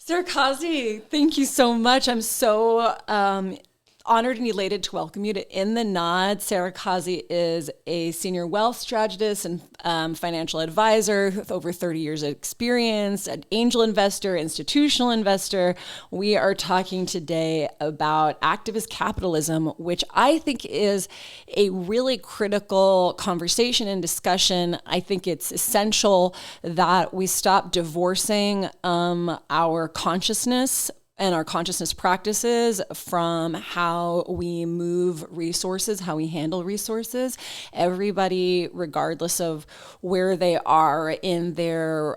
Sara Qazi, thank you so much. I'm so honored and elated to welcome you to In the Nod. Sara Qazi is a senior wealth strategist and financial advisor with over 30 years of experience, an angel investor, institutional investor. We are talking today about activist capitalism, which I think is a really critical conversation and discussion. I think it's essential that we stop divorcing our consciousness and our consciousness practices from how we move resources, how we handle resources. Everybody, regardless of where they are in their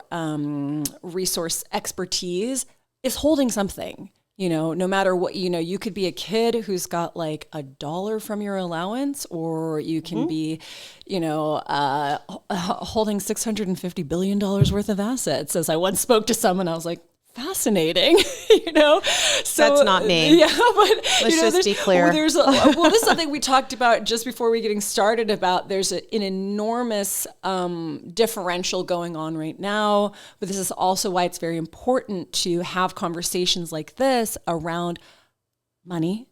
resource expertise, is holding something. You know, no matter what, you know, you could be a kid who's got like $1 from your allowance, or you can be, you know, holding $650 billion worth of assets. As I once spoke to someone, I was like, fascinating, you know. So that's not me. Yeah, but let's just be clear. This is something we talked about just before we getting started about. There's an enormous differential going on right now, but this is also why it's very important to have conversations like this around money,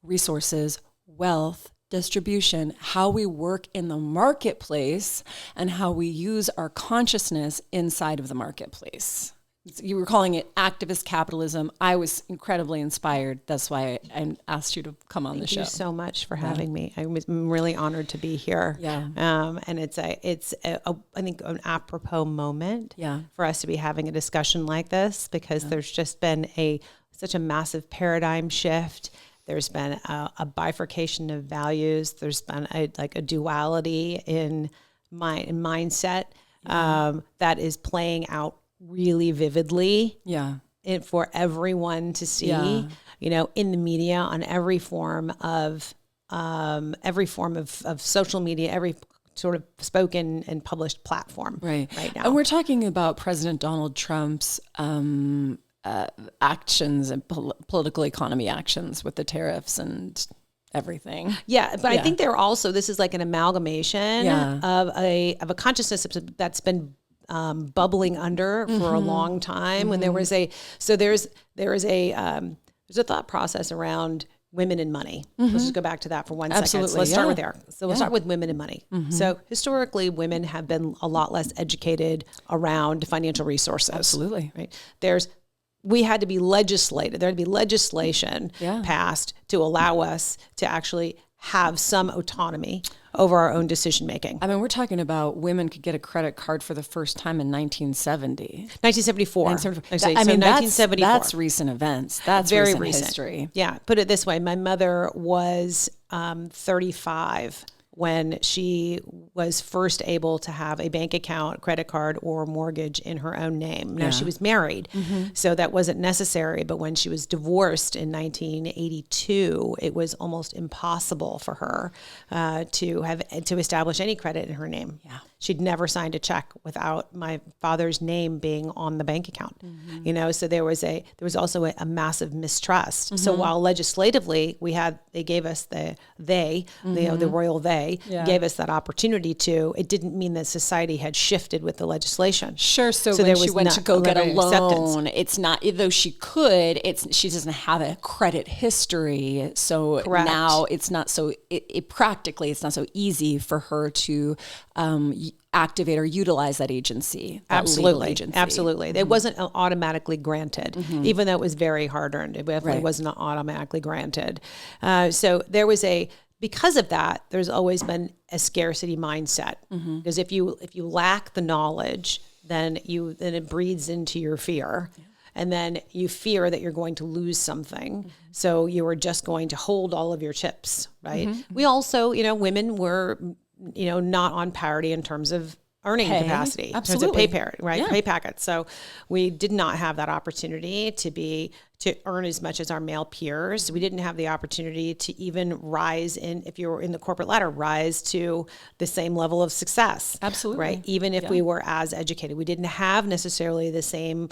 resources, wealth, distribution, how we work in the marketplace, and how we use our consciousness inside of the marketplace. You were calling it activist capitalism. I was incredibly inspired. That's why I asked you to come on the show. Thank you so much for having me. I'm really honored to be here. Yeah. And it's I think an apropos moment for us to be having a discussion like this, because there's just been such a massive paradigm shift. There's been a bifurcation of values. There's been a duality in mindset that is playing out really vividly for everyone to see, you know, in the media, on every form of social media, every sort of spoken and published platform right now. And we're talking about President Donald Trump's actions and political economy actions with the tariffs and everything. Yeah, but I think this is like an amalgamation of a consciousness that's been bubbling under for a long time. When there's a thought process around women and money. Let's just go back to that for one second. So let's start with there. So we'll start with women and money. So historically, women have been a lot less educated around financial resources. Absolutely. Right. There had to be legislation passed to allow us to actually have some autonomy over our own decision making. I mean, we're talking about women could get a credit card for the first time in 1970. 1974. 1974. That's recent events. That's very recent history. Yeah. Put it this way. My mother was 35 when she was first able to have a bank account, credit card, or mortgage in her own name. Now, she was married, so that wasn't necessary. But when she was divorced in 1982, it was almost impossible for her to establish any credit in her name. Yeah. She'd never signed a check without my father's name being on the bank account. You know, so there was also a massive mistrust. So while legislatively they gave us the royal they gave us that opportunity it didn't mean that society had shifted with the legislation. Sure. So when she went to go get a loan, it's not, though she could, she doesn't have a credit history. So now it's not so, practically it's not so easy for her to activate or utilize that agency. Absolutely. It wasn't automatically granted, even though it was very hard earned. It definitely wasn't automatically granted. So there was because of that, there's always been a scarcity mindset. Because if you lack the knowledge, then it breeds into your fear. And then you fear that you're going to lose something. So you are just going to hold all of your chips, right? We also, women were, not on parity in terms of earning capacity, in terms of pay parity, right? Pay packets. So we did not have that opportunity to be to earn as much as our male peers. We didn't have the opportunity to even rise if you were in the corporate ladder, rise to the same level of success. Absolutely. Right. Even if we were as educated, we didn't have necessarily the same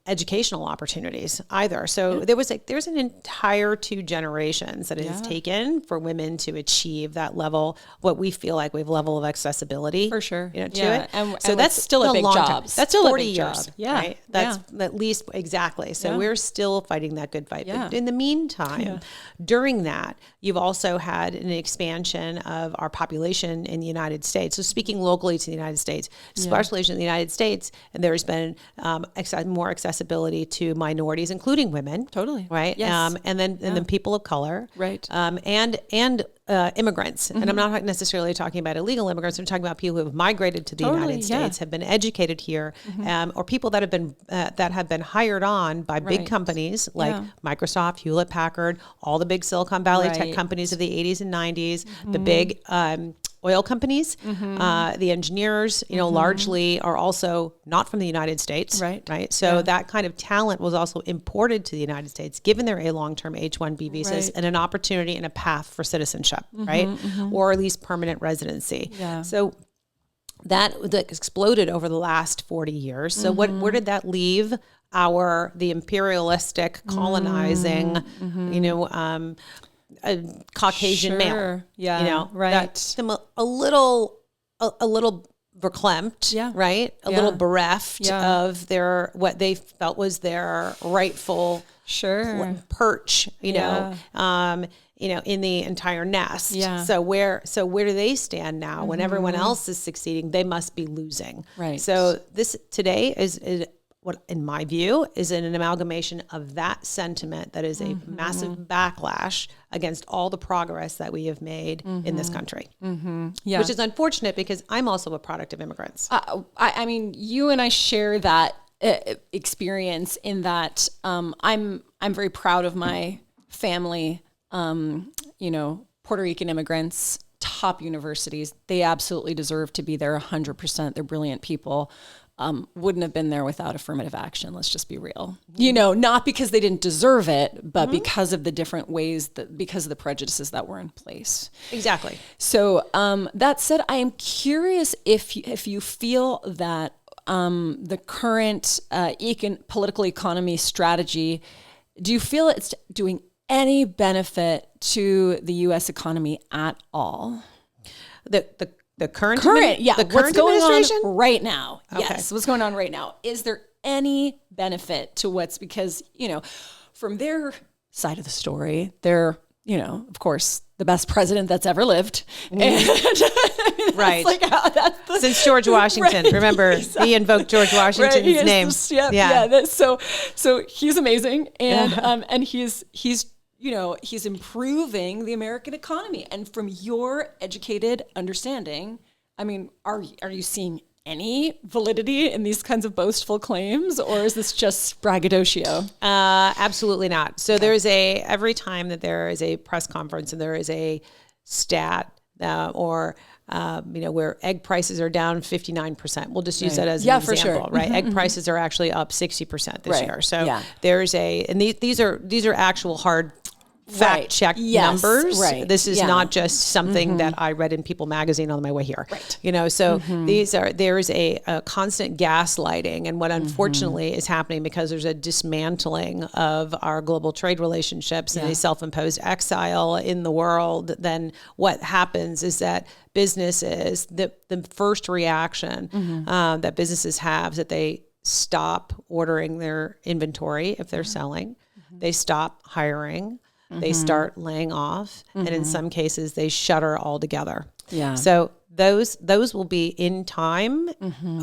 educational opportunities either. So there's an entire 2 generations that it has taken for women to achieve that level, what we feel like we have level of accessibility. For sure. To it. And so that's still a big job. That's still 40 a big years. job. Yeah. Right. That's at least exactly. So we're still fighting that good fight. But in the meantime, during that, you've also had an expansion of our population in the United States. So speaking locally to the United States, especially in the United States, and there's been more accessibility to minorities, including women. Totally. Right. Yes. And then people of color. Right. And immigrants. And I'm not necessarily talking about illegal immigrants. I'm talking about people who have migrated to the United States, have been educated here, or people that have been hired on by big companies like Microsoft, Hewlett Packard, all the big Silicon Valley tech companies of the 80s and 90s, the big oil companies, the engineers, largely are also not from the United States. Right. So that kind of talent was also imported to the United States, given their long-term H-1B visas and an opportunity and a path for citizenship, right? Or at least permanent residency. Yeah. So that exploded over the last 40 years. So where did that leave the imperialistic, colonizing, a Caucasian male? Yeah. That's them a little verklempt, right? A little bereft of what they felt was their rightful perch, in the entire nest. Yeah. So where do they stand now? When everyone else is succeeding, they must be losing. Right. So this today is what, in my view, is an amalgamation of that sentiment that is a massive backlash against all the progress that we have made in this country. Yeah. Which is unfortunate because I'm also a product of immigrants. I mean, you and I share that experience in that I'm very proud of my family, Puerto Rican immigrants, top universities. They absolutely deserve to be there 100%. They're brilliant people. Wouldn't have been there without affirmative action. Let's just be real. Not because they didn't deserve it, but because of the different ways because of the prejudices that were in place. Exactly. So that said, I am curious if you feel that the current political economy strategy, do you feel it's doing any benefit to the U.S. economy at all? The current what's going administration? on right now? Okay. Yes, what's going on right now? Is there any benefit to because from their side of the story, they're of course the best president that's ever lived, and right? Since George Washington, remember he invoked George Washington's name. So he's amazing, and he's improving the American economy. And from your educated understanding, I mean, are you seeing any validity in these kinds of boastful claims, or is this just braggadocio? Absolutely not. So there's every time that there is a press conference and there is a stat where egg prices are down 59%. We'll just use that as an example, sure. Right? Egg prices are actually up 60% this year. So there's and these are actual hard fact check numbers. Right. This is not just something that I read in People magazine on my way here. Right. So there's a constant gaslighting, and what unfortunately is happening because there's a dismantling of our global trade relationships and a self-imposed exile in the world. Then what happens is that businesses, the first reaction that businesses have is that they stop ordering their inventory if they're selling. They stop hiring. They start laying off, and in some cases, they shutter altogether. Yeah. So those will be in time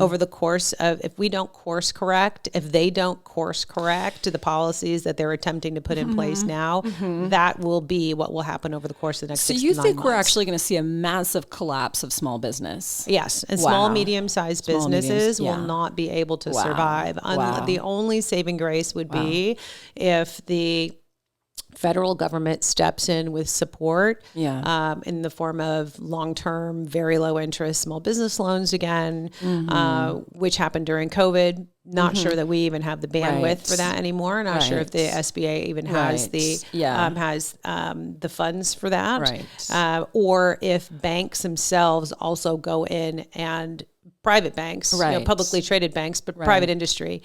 over the course of, if we don't course correct, if they don't course correct the policies that they're attempting to put in place now, that will be what will happen over the course of the next 6 to 9 months. So you think we're actually going to see a massive collapse of small business? Yes. And small, medium-sized businesses will not be able to survive. The only saving grace would be if the federal government steps in with support Yeah. in the form of long-term, very low interest small business loans again, which happened during COVID. Not sure that we even have the bandwidth Right. for that anymore. Not sure if the SBA even has Right. the Yeah. the funds for that, Right. or if banks themselves also go in and private banks, Right. publicly traded banks, but private industry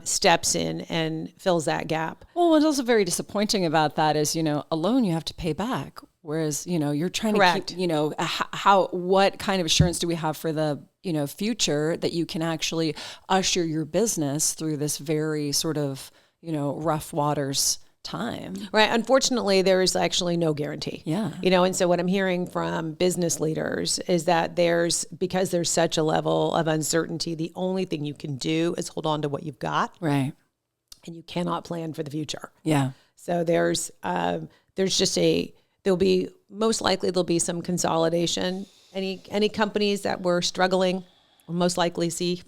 steps in and fills that gap. Well, what's also very disappointing about that is, a loan you have to pay back. Whereas, you're trying Correct. to keep, what kind of assurance do we have for the, future that you can actually usher your business through this very sort of, rough waters time. Right. Unfortunately, there is actually no guarantee. Yeah. And so what I'm hearing from business leaders is that because there's such a level of uncertainty, the only thing you can do is hold on to what you've got. Right. And you cannot plan for the future. Yeah. So there's just most likely there'll be some consolidation. Any companies that were struggling will most likely see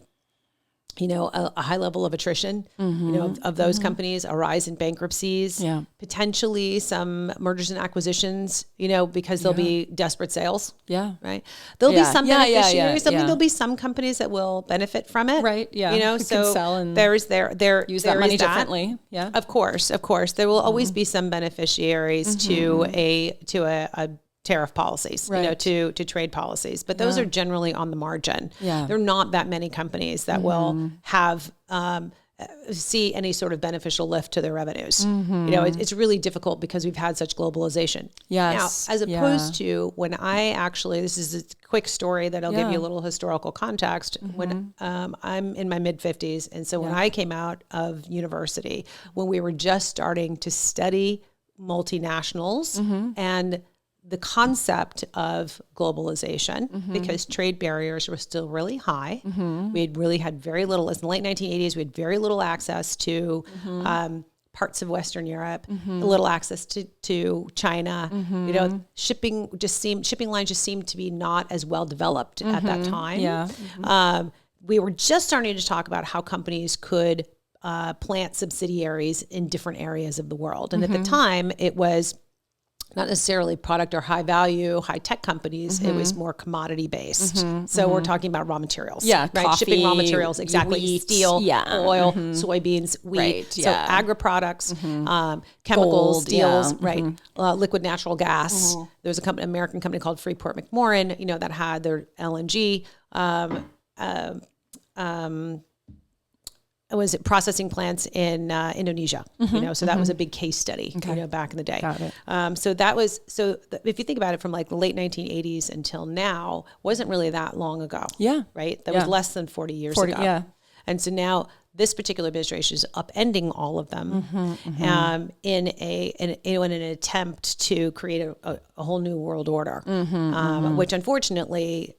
a high level of attrition, of those companies, a rise in bankruptcies, potentially some mergers and acquisitions, because there'll be desperate sales. Yeah. Right. There'll be some beneficiaries. Yeah. There'll be some companies that will benefit from it. Right. Yeah. Who can sell and use that money differently. Yeah. Of course. There will always be some beneficiaries to a tariff policies, to trade policies, but those are generally on the margin. Yeah. There are not that many companies that will have see any sort of beneficial lift to their revenues. It's really difficult because we've had such globalization. Yes. Now, as opposed to when this is a quick story that I'll give you a little historical context. When I'm in my mid-50s, and so when I came out of university, when we were just starting to study multinationals and the concept of globalization, because trade barriers were still really high. We had really had very little, in the late 1980s, we had very little access to parts of Western Europe, little access to China. Shipping lines just seemed to be not as well developed at that time. Yeah. We were just starting to talk about how companies could plant subsidiaries in different areas of the world. And at the time, it was not necessarily product or high value, high tech companies. It was more commodity based. So we're talking about raw materials. Yeah. Right. Coffee, Shipping raw materials. Exactly. wheat, Steel, oil, soybeans, wheat. Right, So agri products, chemicals, Gold, steels, right. Liquid natural gas. There was American company called Freeport McMoran, that had their LNG, was processing plants in Indonesia, so that was a big case study, back in the day. Got it. If you think about it from like the late 1980s until now, wasn't really that long ago. Yeah. Right. That was less than 40 years ago. Yeah. And so now this particular administration is upending all of them in an attempt to create a whole new world order, which unfortunately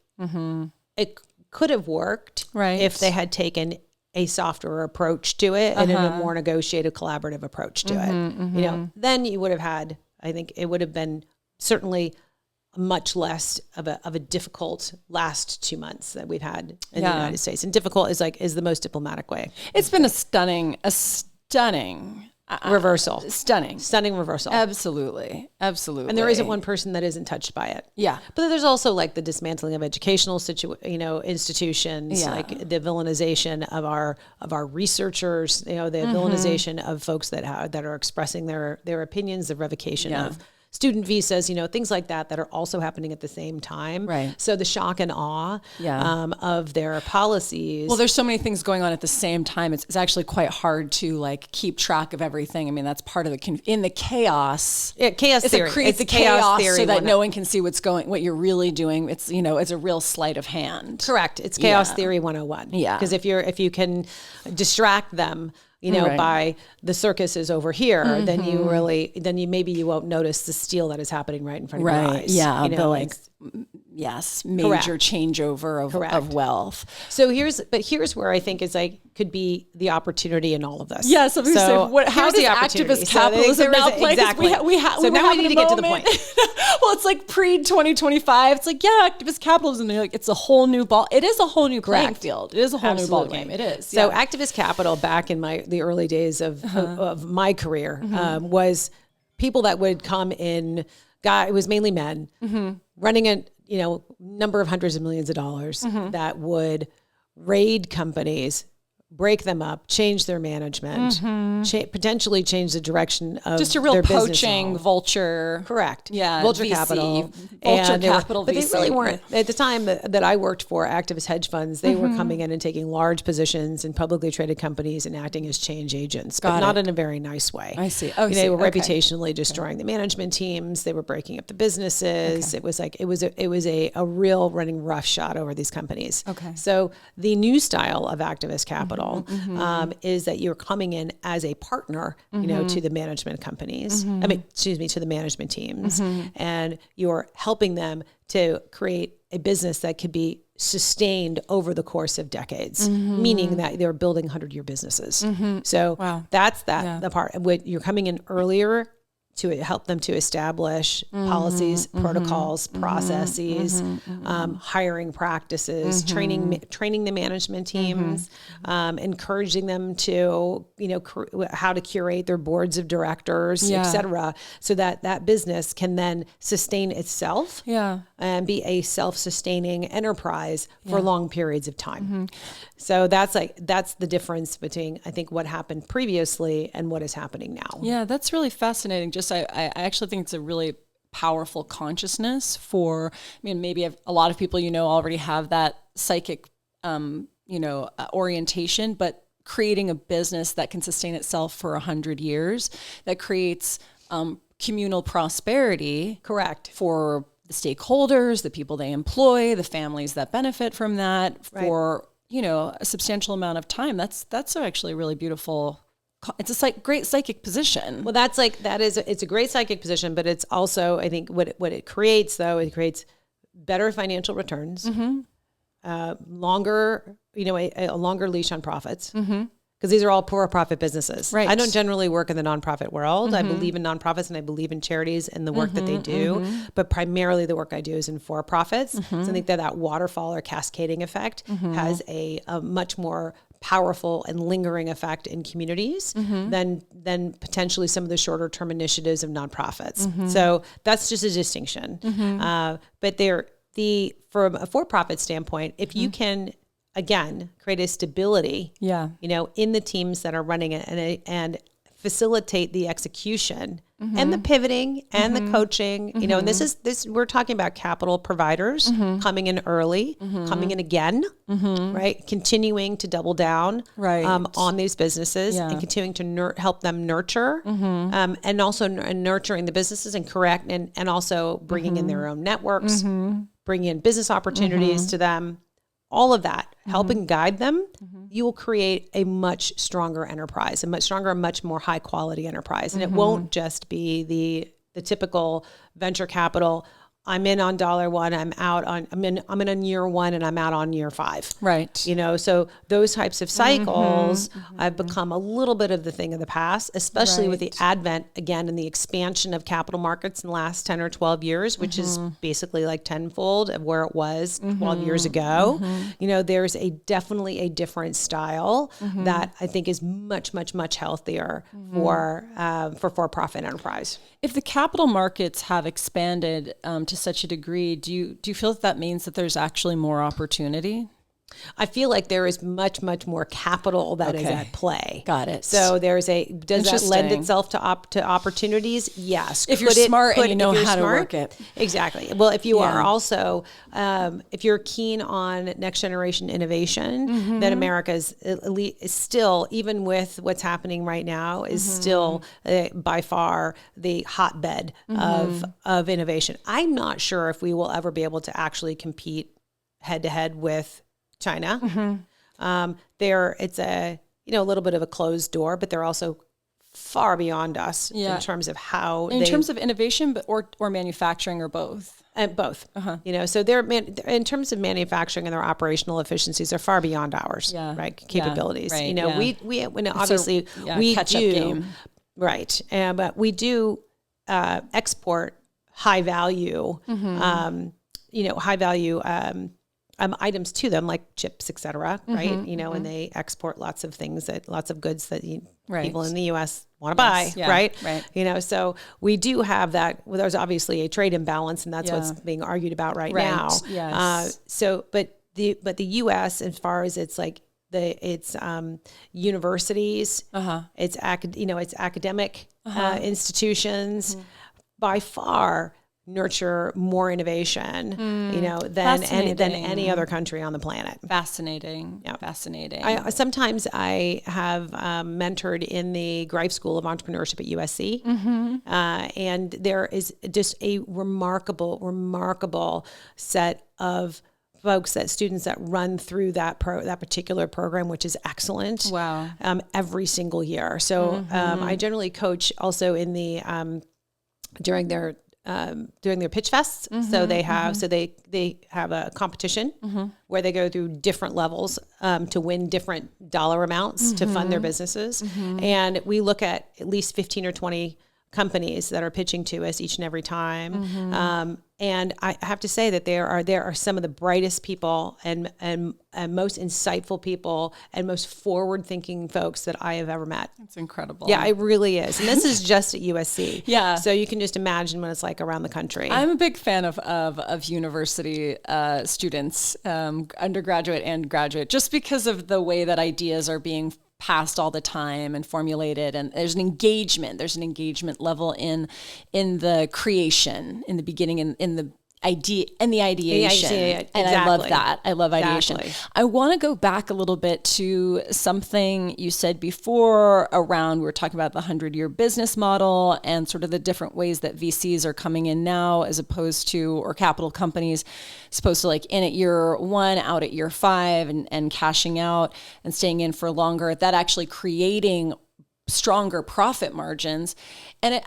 it could have worked if they had taken a softer approach to it and a more negotiated, collaborative approach to it. Then you would have had, I think it would have been certainly much less of a difficult last 2 months that we've had in the United States. And difficult is the most diplomatic way. It's been a stunning reversal. Stunning reversal. Absolutely. And there isn't one person that isn't touched by it. Yeah. But there's also like the dismantling of educational institutions, like the villainization of our researchers, the villainization of folks that are expressing their opinions, the revocation of student visas, things like that are also happening at the same time. Right. So the shock and awe of their policies. Well, there's so many things going on at the same time. It's actually quite hard to like keep track of everything. I mean, that's part of in the chaos. Yeah, chaos theory. It's a chaos theory so that no one can see what you're really doing. It's, it's a real sleight of hand. Correct. It's chaos theory 101. Yeah. Because if you can distract them, by the circus is over here, then maybe you won't notice the steal that is happening right in front of your eyes. Yeah. Major changeover of wealth. So here's where I think could be the opportunity in all of this. Yeah. So how does activist capitalism now play? Exactly. So now we need to get to the point. Well, it's like pre-2025. It's like, activist capitalism. And you're like, it's a whole new ball. It is a whole new playing field. It is a whole new ball game. It is. So activist capital back in the early days of my career was people that would come in, it was mainly men, running a, number of hundreds of millions of dollars that would raid companies, break them up, change their management, potentially change the direction of just a real their poaching vulture. Correct. Yeah. Vulture VC. capital. Vulture capital. But VC. they really weren't. At the time that I worked for activist hedge funds, they were coming in and taking large positions in publicly traded companies and acting as change agents, but not in a very nice way. I see. Oh, they were reputationally destroying the management teams. They were breaking up the businesses. It was like, it was a real running roughshod over these companies. Okay. So the new style of activist capital is that you're coming in as a partner, to the management companies. To the management teams, and you're helping them to create a business that could be sustained over the course of decades, meaning that they're building 100-year businesses. So that's the part. You're coming in earlier to help them to establish policies, protocols, processes, hiring practices, training the management teams, encouraging them to, how to curate their boards of directors, et cetera, so that business can then sustain itself and be a self-sustaining enterprise for long periods of time. So that's the difference between, I think, what happened previously and what is happening now. Yeah, that's really fascinating. I actually think it's a really powerful consciousness for, maybe a lot of people, already have that psychic, orientation, but creating a business that can sustain itself for 100 years, that creates communal prosperity. Correct. For the stakeholders, the people they employ, the families that benefit from that for, a substantial amount of time. That's actually a really beautiful. It's a great psychic position. Well, it's a great psychic position, but it's also, I think what it creates though, it creates better financial returns, longer, a longer leash on profits. Because these are all for-profit businesses. Right. I don't generally work in the nonprofit world. I believe in nonprofits and I believe in charities and the work that they do. But primarily the work I do is in for-profits. So I think that waterfall or cascading effect has a much more powerful and lingering effect in communities than potentially some of the shorter term initiatives of nonprofits. So that's just a distinction. But from a for-profit standpoint, if you can, again, create a stability, in the teams that are running it and facilitate the execution and the pivoting and the coaching, and this we're talking about capital providers coming in early, coming in again, right? Continuing to double down on these businesses and continuing to help them nurture and also nurturing the businesses and and also bringing in their own networks, bringing in business opportunities to them. All of that, helping guide them, you will create a much stronger enterprise, a much more high quality enterprise. And it won't just be the typical venture capital. I'm in on dollar one, I'm in on year one and I'm out on year 5. Right. So those types of cycles have become a little bit of the thing of the past, especially with the advent, again, and the expansion of capital markets in the last 10 or 12 years, which is basically like tenfold of where it was 12 years ago. There's definitely a different style that I think is much, much, much healthier for-profit enterprise. If the capital markets have expanded to such a degree, do you feel that means that there's actually more opportunity? I feel like there is much, much more capital that is at play. Got it. So does that lend itself to opportunities? Yes. If you're smart and you know how to work it. Exactly. Well, if you are also, if you're keen on next generation innovation, then America is still, even with what's happening right now, is still by far the hotbed of innovation. I'm not sure if we will ever be able to actually compete head to head with China. It's a little bit of a closed door, but they're also far beyond us in terms of terms of innovation, but or manufacturing, or both. Both. So they're in terms of manufacturing and their operational efficiencies, they're far beyond ours. Right, capabilities. We catch up game. Right, but we do export high value. High value. Items to them like chips, et cetera, right? And they export lots of goods that people in the U.S. want to buy, Yeah, right? right. You know, so we do have that. Well, there's obviously a trade imbalance, and that's what's being argued about right now. Yes. But the U.S. as far as it's like universities, it's academic institutions, by far nurture more innovation, than any other country on the planet. Fascinating. Yeah. Fascinating. Sometimes I have mentored in the Greif School of Entrepreneurship at USC, and there is just a remarkable set of students that run through that particular program, which is excellent. Wow. Every single year. So I generally coach also in the during their pitch fests. So they have a competition where they go through different levels to win different dollar amounts to fund their businesses. And we look at least 15 or 20 companies that are pitching to us each and every time. And I have to say that there are some of the brightest people and most insightful people and most forward-thinking folks that I have ever met. It's incredible. Yeah, it really is. And this is just at USC. Yeah. So you can just imagine what it's like around the country. I'm a big fan of university students, undergraduate and graduate, just because of the way that ideas are being passed all the time and formulated, and there's an engagement level in the creation, in the beginning, in the idea and the ideation. And I love that. I love ideation. I want to go back a little bit to something you said before around, we were talking about the 100-year business model and sort of the different ways that VCs are coming in now, as opposed to, or capital companies, supposed to like in at year 1, out at year 5, and cashing out and staying in for longer, that actually creating stronger profit margins. And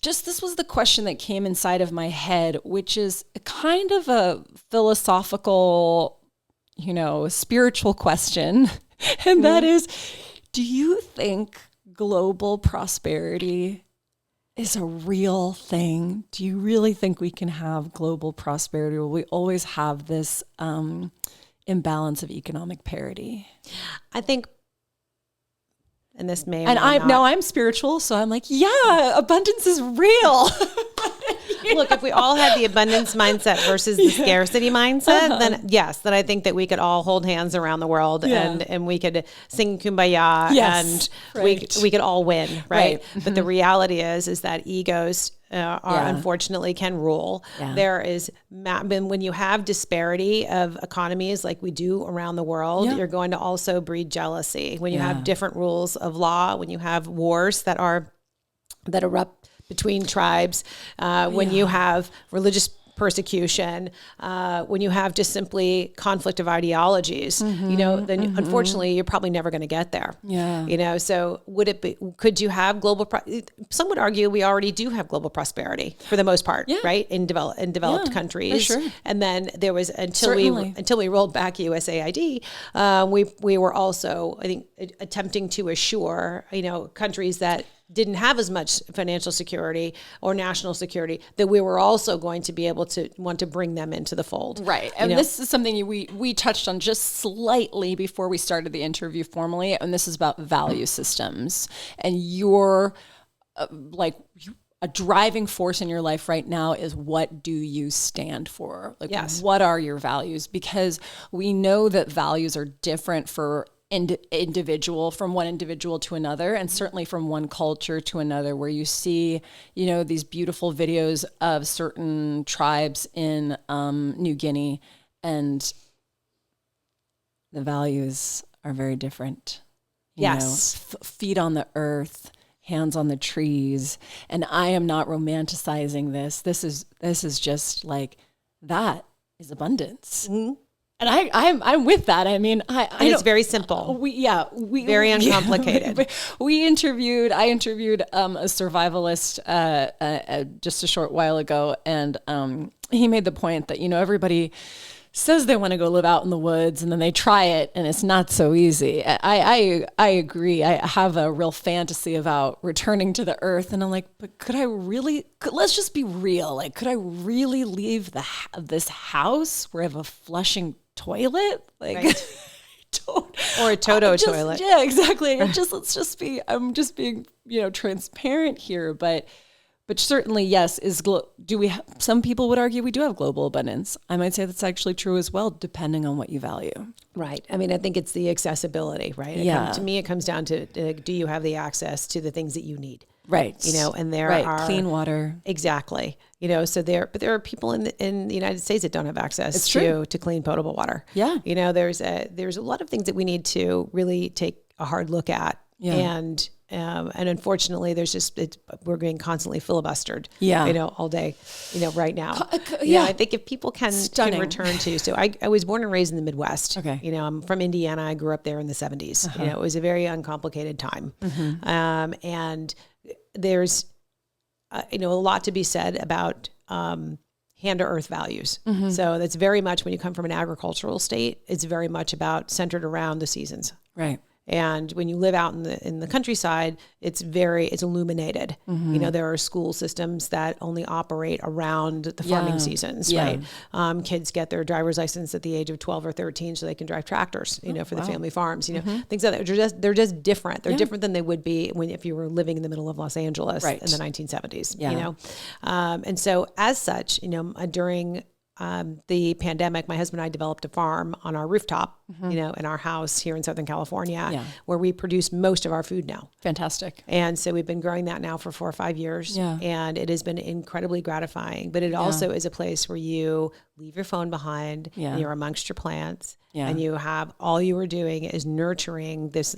this was the question that came inside of my head, which is a kind of a philosophical, spiritual question. And that is, do you think global prosperity is a real thing? Do you really think we can have global prosperity? Will we always have this imbalance of economic parity? I think, and this may, I'm spiritual, so I'm like, yeah, abundance is real. Look, if we all had the abundance mindset versus the scarcity mindset, then I think that we could all hold hands around the world and we could sing Kumbaya and we could all win, right? But the reality is that egos unfortunately can rule. Yeah. There is, when you have disparity of economies like we do around the world, you're going to also breed jealousy. When you have different rules of law, when you have wars that erupt between tribes, when you have religious persecution, when you have just simply conflict of ideologies, then unfortunately you're probably never going to get there. Yeah. So could you have some would argue we already do have global prosperity for the most part, right? In developed countries. For sure. And then there was, until we rolled back USAID, we were also, I think, attempting to assure, countries that didn't have as much financial security or national security, that we were also going to be able to want to bring them into the fold. Right. And this is something we touched on just slightly before we started the interview formally. And this is about value systems. And your, a driving force in your life right now is, what do you stand for? What are your values? Because we know that values are different for individual, from one individual to another, and certainly from one culture to another, where you see, these beautiful videos of certain tribes in New Guinea, and the values are very different. Feet on the earth, hands on the trees. And I am not romanticizing this. This is just like, that is abundance. Mm-hmm. And I'm with that. I mean, it's very simple. Very uncomplicated. I interviewed a survivalist just a short while ago, and he made the point that everybody says they want to go live out in the woods, and then they try it, and it's not so easy. I agree. I have a real fantasy about returning to the earth, and I'm like, but let's just be real. Like, could I really leave this house where I have a flushing toilet? Like, right. Or a Toto toilet. Yeah, exactly. I'm just being, transparent here, but certainly, yes, some people would argue we do have global abundance. I might say that's actually true as well, depending on what you value. Right. I mean, I think it's the accessibility, right? To me, it comes down to, do you have the access to the things that you need? Right. And there are clean water. Exactly. So there are people in the United States that don't have access to clean potable water. Yeah. There's a lot of things that we need to really take a hard look at. Yeah. And unfortunately, we're being constantly filibustered. Yeah. All day. Right now. Yeah. I think if people can return to. So I was born and raised in the Midwest. Okay. I'm from Indiana. I grew up there in the 70s. It was a very uncomplicated time. Mm-hmm. And there's, a lot to be said about hand to earth values. Mm-hmm. So that's very much, when you come from an agricultural state, it's very much centered around the seasons. Right. And when you live out in the countryside, it's illuminated. Mm-hmm. There are school systems that only operate around the farming seasons, right? Kids get their driver's license at the age of 12 or 13 so they can drive tractors, for the family farms, things like that. They're just different. They're different than they would be if you were living in the middle of Los Angeles in the 1970s, And so as such, during the pandemic, my husband and I developed a farm on our rooftop, in our house here in Southern California, where we produce most of our food now. Fantastic. And so we've been growing that now for 4 or 5 years, and it has been incredibly gratifying. But it also is a place where you leave your phone behind, and you're amongst your plants, and you have all you are doing is nurturing this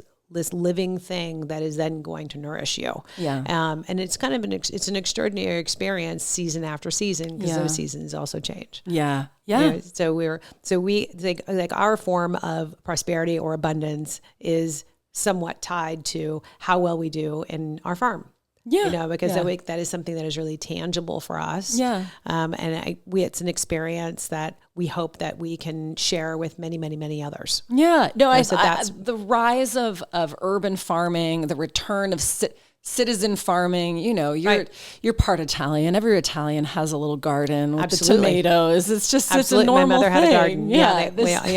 living thing that is then going to nourish you. Yeah. And it's kind of it's an extraordinary experience season after season, because those seasons also change. Yeah. Yeah. So we think like our form of prosperity or abundance is somewhat tied to how well we do in our farm. Yeah. Because that is something that is really tangible for us. Yeah. And it's an experience that we hope that we can share with many, many, many others. Yeah. No, that's the rise of urban farming, the return of citizen farming. You're part Italian. Every Italian has a little garden with the tomatoes. It's just it's a normal My mother thing. had a garden.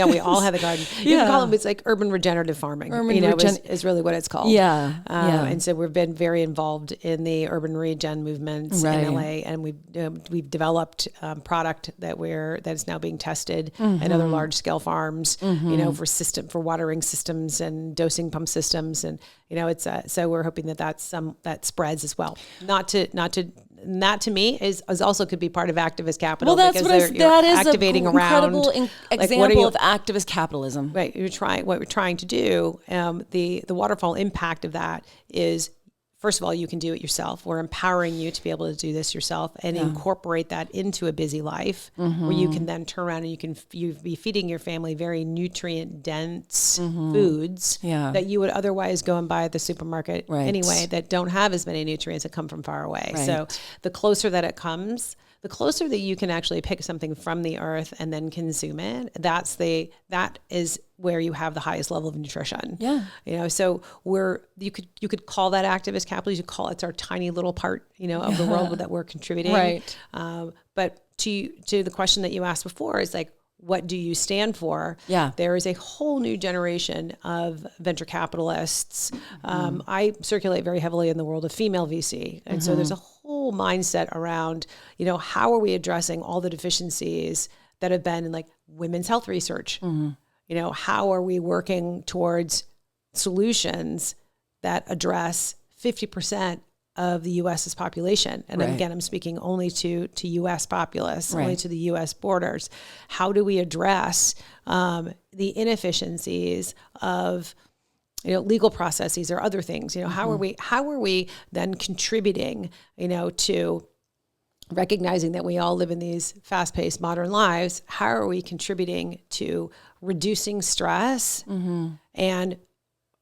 We all had a garden. You can call them, it's like urban regenerative farming. Is really what it's called. Yeah. And so we've been very involved in the urban regen movements in LA, and we've developed product that is now being tested at other large scale farms. For watering systems and dosing pump systems, and so we're hoping that spreads as well. That to me is also could be part of activist capital. Well, that is activating an incredible example of activist capitalism. Right. What we're trying to do. The waterfall impact of that is, first of all, you can do it yourself. We're empowering you to be able to do this yourself and incorporate that into a busy life, where you can then turn around and you be feeding your family very nutrient dense foods that you would otherwise go and buy at the supermarket anyway, that don't have as many nutrients that come from far away. Right. So the closer that it comes, the closer that you can actually pick something from the earth and then consume it, that is where you have the highest level of nutrition. Yeah. So you could call that activist capitalism. You could call it's our tiny little part, of the world that we're contributing. Right. But to the question that you asked before is like, what do you stand for? Yeah. There is a whole new generation of venture capitalists. I circulate very heavily in the world of female VC. And so there's a whole mindset around, how are we addressing all the deficiencies that have been in like women's health research? How are we working towards solutions that address 50% of the U.S.'s population? And again, I'm speaking only to U.S. populace, only to the U.S. borders. How do we address the inefficiencies of legal processes or other things? How are we then contributing, to recognizing that we all live in these fast-paced modern lives? How are we contributing to reducing stress and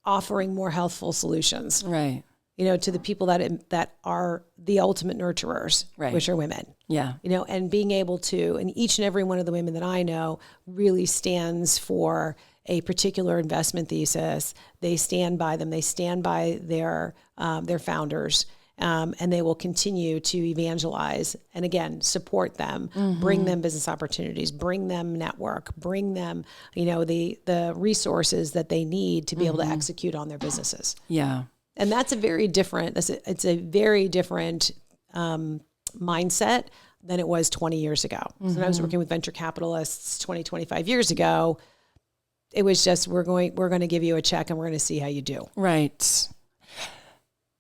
offering more healthful solutions? Right. To the people that are the ultimate nurturers, which are women. Yeah. And being able to, and each and every one of the women that I know really stands for a particular investment thesis. They stand by them. They stand by their founders. And they will continue to evangelize and, again, support them, bring them business opportunities, bring them network, bring them, the resources that they need to be able to execute on their businesses. Yeah. And that's a very different, mindset than it was 20 years ago. So when I was working with venture capitalists 20, 25 years ago, it was just, we're going to give you a check and we're going to see how you do. Right.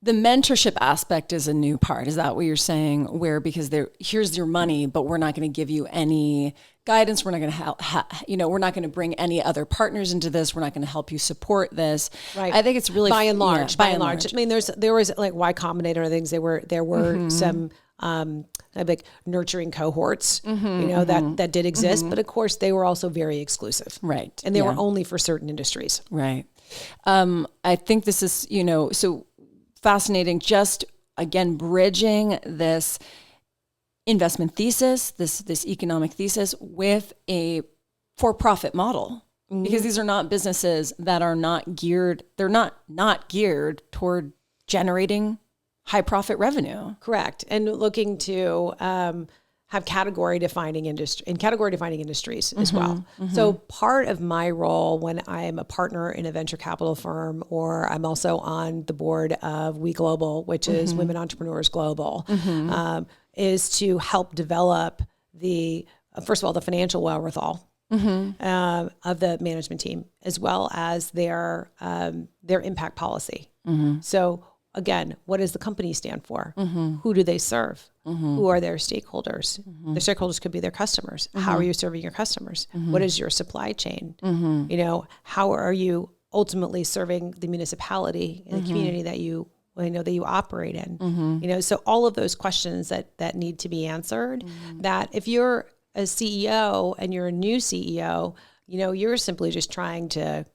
The mentorship aspect is a new part. Is that what you're saying? Where, because here's your money, but we're not going to give you any guidance. We're not going to we're not going to bring any other partners into this. We're not going to help you support this. Right. I think it's really by and large. I mean, there was like Y Combinator and things. There were some like nurturing cohorts, that did exist, but of course they were also very exclusive. Right. And they were only for certain industries. Right. I think this is, so fascinating, just again, bridging this investment thesis, this economic thesis with a for-profit model, because these are not businesses that are not geared, they're not geared toward generating high profit revenue. Correct. And looking to have category defining industries as well. So part of my role when I am a partner in a venture capital firm, or I'm also on the board of We Global, which is Women Entrepreneurs Global, is to help develop first of all, the financial wherewithal of the management team, as well as their impact policy. So again, what does the company stand for? Who do they serve? Who are their stakeholders? Their stakeholders could be their customers. How are you serving your customers? What is your supply chain? How are you ultimately serving the municipality and the community that you operate in? So all of those questions that need to be answered, that if you're a CEO and you're a new CEO, you're simply just trying to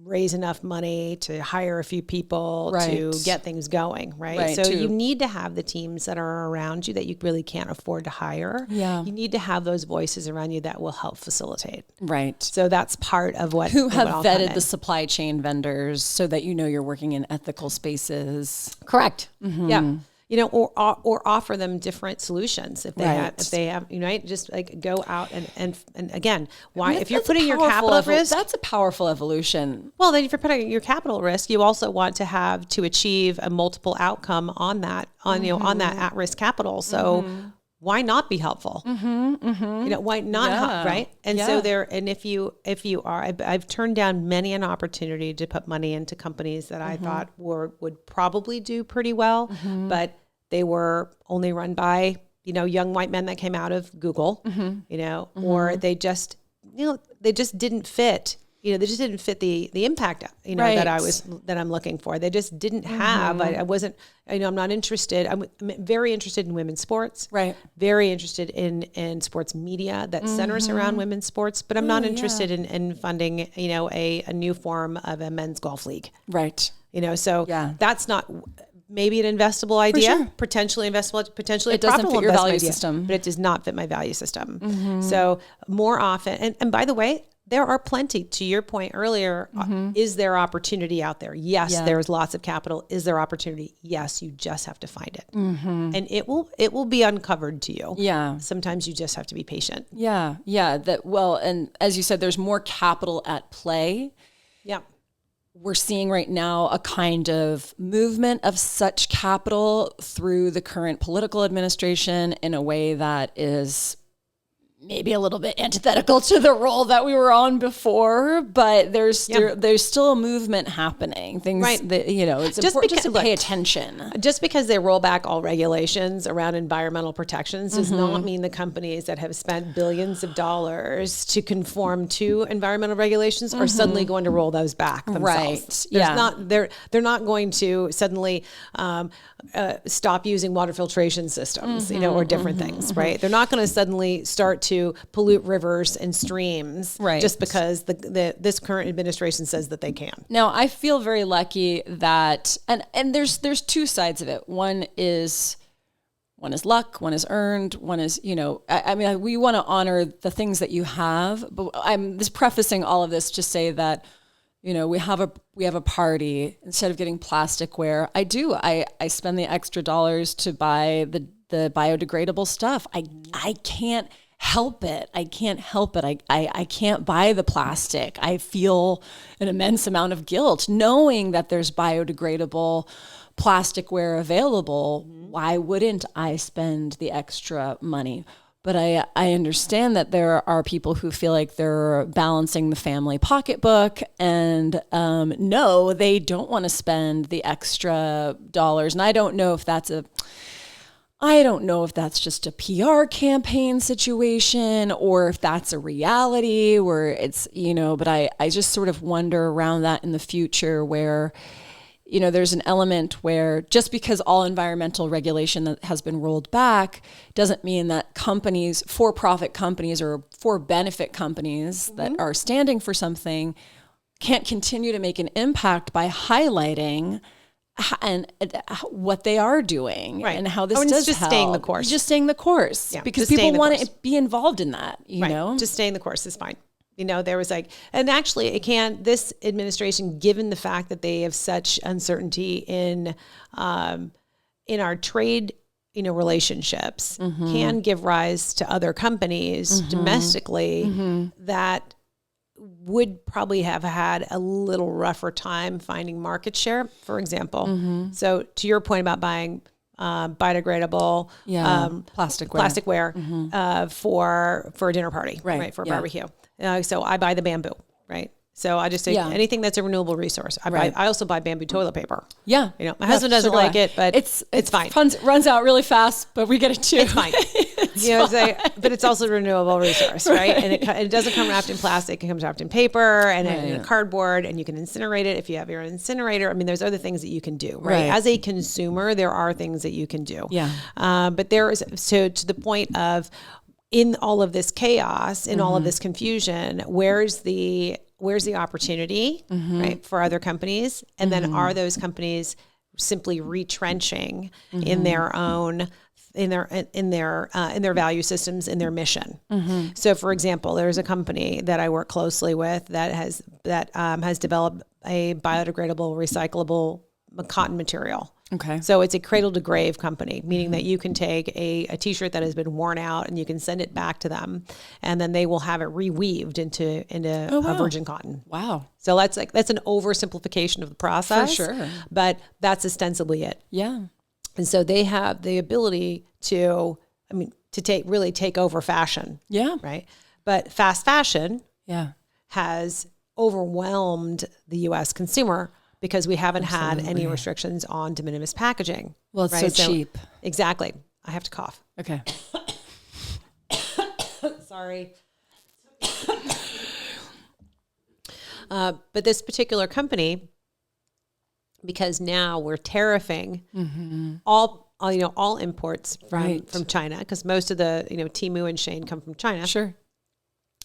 raise enough money to hire a few people to get things going, right? So you need to have the teams that are around you that you really can't afford to hire. Yeah. You need to have those voices around you that will help facilitate. Right. So that's part of what who have vetted the supply chain vendors so that you're working in ethical spaces. Correct. Yeah. Or offer them different solutions if they have, just like go out and again, if you're putting your capital at risk, that's a powerful evolution. Well, then if you're putting your capital at risk, you also want to achieve a multiple outcome on that, on that at-risk capital. So why not be helpful? Why not, right? And so if you are, I've turned down many an opportunity to put money into companies that I thought would probably do pretty well, but they were only run by, young white men that came out of Google, or they just didn't fit. They just didn't fit the impact, that I'm looking for. They just didn't have. I wasn't. I'm not interested. I'm very interested in women's sports. Right. Very interested in sports media that centers around women's sports. But I'm not interested in funding, a new form of a men's golf league. Right. So that's not. Maybe an investable idea, potentially investable, potentially it doesn't fit your value system, but it does not fit my value system. So more often, and by the way, there are plenty, to your point earlier, is there opportunity out there? Yes, there's lots of capital. Is there opportunity? Yes, you just have to find it. And it will be uncovered to you. Yeah. Sometimes you just have to be patient. Yeah. Yeah. And as you said, there's more capital at play. Yeah. We're seeing right now a kind of movement of such capital through the current political administration in a way that is maybe a little bit antithetical to the role that we were on before, but there's still a movement happening. Things that, it's just important to pay attention. Just because they roll back all regulations around environmental protections does not mean the companies that have spent billions of dollars to conform to environmental regulations are suddenly going to roll those back themselves. Right. They're not going to suddenly stop using water filtration systems, or different things, right? They're not going to suddenly start to pollute rivers and streams just because this current administration says that they can. Now, I feel very lucky that, and there's two sides of it. One is luck, one is earned, one is, we want to honor the things that you have, but I'm just prefacing all of this to say that we have a party, instead of getting plasticware, I spend the extra dollars to buy the biodegradable stuff. I can't help it. I can't buy the plastic. I feel an immense amount of guilt knowing that there's biodegradable plasticware available. Why wouldn't I spend the extra money? But I understand that there are people who feel like they're balancing the family pocketbook and no, they don't want to spend the extra dollars. And I don't know if that's just a PR campaign situation or if that's a reality where it's, but I just sort of wonder around that in the future where, there's an element where just because all environmental regulation that has been rolled back doesn't mean that companies, for-profit companies or for-benefit companies that are standing for something can't continue to make an impact by highlighting and what they are doing and how this does just help. Staying the course. Just staying the course because people want to be involved in that, Just staying the course is fine. There was and actually this administration, given the fact that they have such uncertainty in our trade, relationships, can give rise to other companies domestically that would probably have had a little rougher time finding market share, for example. So to your point about buying biodegradable plasticware for a dinner party, right? For a barbecue. So I buy the bamboo, right? So I just say anything that's a renewable resource. I also buy bamboo toilet paper. Yeah. My husband doesn't like it, but it's fine. It runs out really fast, but we get it too. It's fine. But it's also a renewable resource, right? And it doesn't come wrapped in plastic. It comes wrapped in paper and in cardboard, and you can incinerate it if you have your own incinerator. I mean, there's other things that you can do, right? As a consumer, there are things that you can do. Yeah. But so to the point of, in all of this chaos, in all of this confusion, where's the opportunity, right, for other companies? And then are those companies simply retrenching in their own, in their value systems, in their mission? So, for example, there's a company that I work closely with that has developed a biodegradable, recyclable cotton material. Okay. So it's a cradle to grave company, meaning that you can take a t-shirt that has been worn out and you can send it back to them, and then they will have it reweaved into a virgin cotton. Wow. So that's an oversimplification of the process. For sure. But that's ostensibly it. Yeah. And so they have the ability to take over fashion. Yeah. Right. But fast fashion has overwhelmed the U.S. consumer because we haven't had any restrictions on de minimis packaging. Well, it's so cheap. Exactly. I have to cough. Okay. Sorry. But this particular company, because now we're tariffing all imports from China, because most of the Temu and Shein come from China. Sure.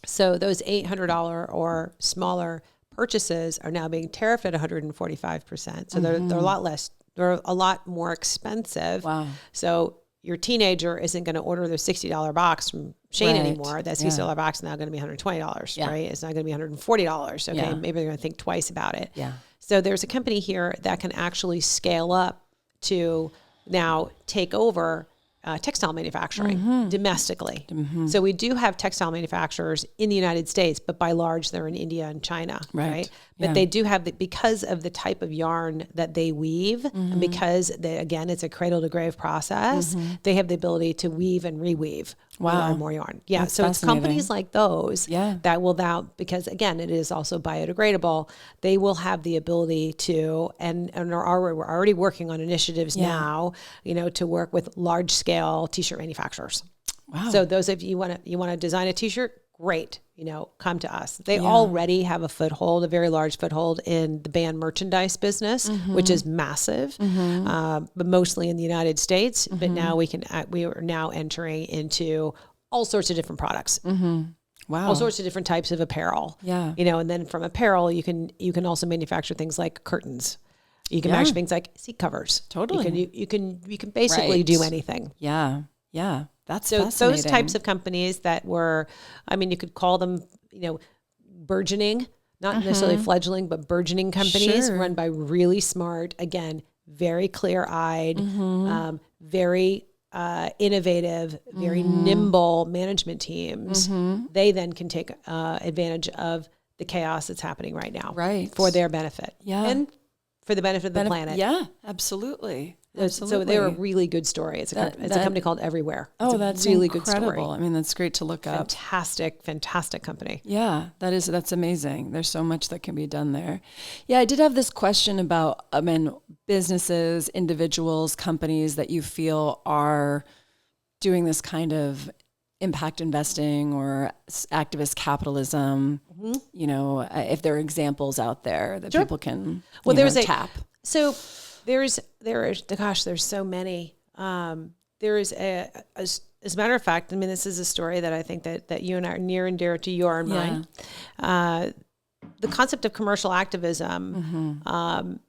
So those $800 or smaller purchases are now being tariffed at 145%. So they're a lot less. They're a lot more expensive. Wow. So your teenager isn't going to order their $60 box from Shein anymore. That $60 box is now going to be $120, right? It's not going to be $140. Okay, maybe they're going to think twice about it. Yeah. So there's a company here that can actually scale up to now take over textile manufacturing domestically. So we do have textile manufacturers in the United States, but by large, they're in India and China, right? But they do have because of the type of yarn that they weave, and because it's a cradle to grave process, they have the ability to weave and reweave more and more yarn. Yeah. That's so it's companies like those that will because again, it is also biodegradable. They will have the ability to, and we're already working on initiatives now, to work with large scale t-shirt manufacturers. Wow. So those of you want to design a t-shirt, great. Come to us. They already have a very large foothold in the band merchandise business, which is massive, but mostly in the United States. But now we are now entering into all sorts of different products. Wow. All sorts of different types of apparel. Yeah. And then from apparel, you can also manufacture things like curtains. You can manufacture things like seat covers. Totally. You can basically do anything. Yeah. Yeah. That's so fascinating. Those types of companies that were, you could call them, burgeoning, not necessarily fledgling, but burgeoning companies Sure. run by really smart, again, very clear-eyed, very innovative, very nimble management teams. They then can take advantage of the chaos that's happening right now, Right. for their benefit, Yeah. and for the benefit of the planet. Yeah, absolutely. So they're a really good story. It's a company called Everywhere. It's That's a really incredible. good story. I mean, that's great to look up. Fantastic company. Yeah, that's amazing. There's so much that can be done there. Yeah, I did have this question about businesses, individuals, companies that you feel are doing this kind of impact investing or activist capitalism. You know, if there are examples out there that people can tap. So there's so many. There is as a matter of fact, I mean, this is a story that I think that you and I are near and dear to your and mine. The concept of commercial activism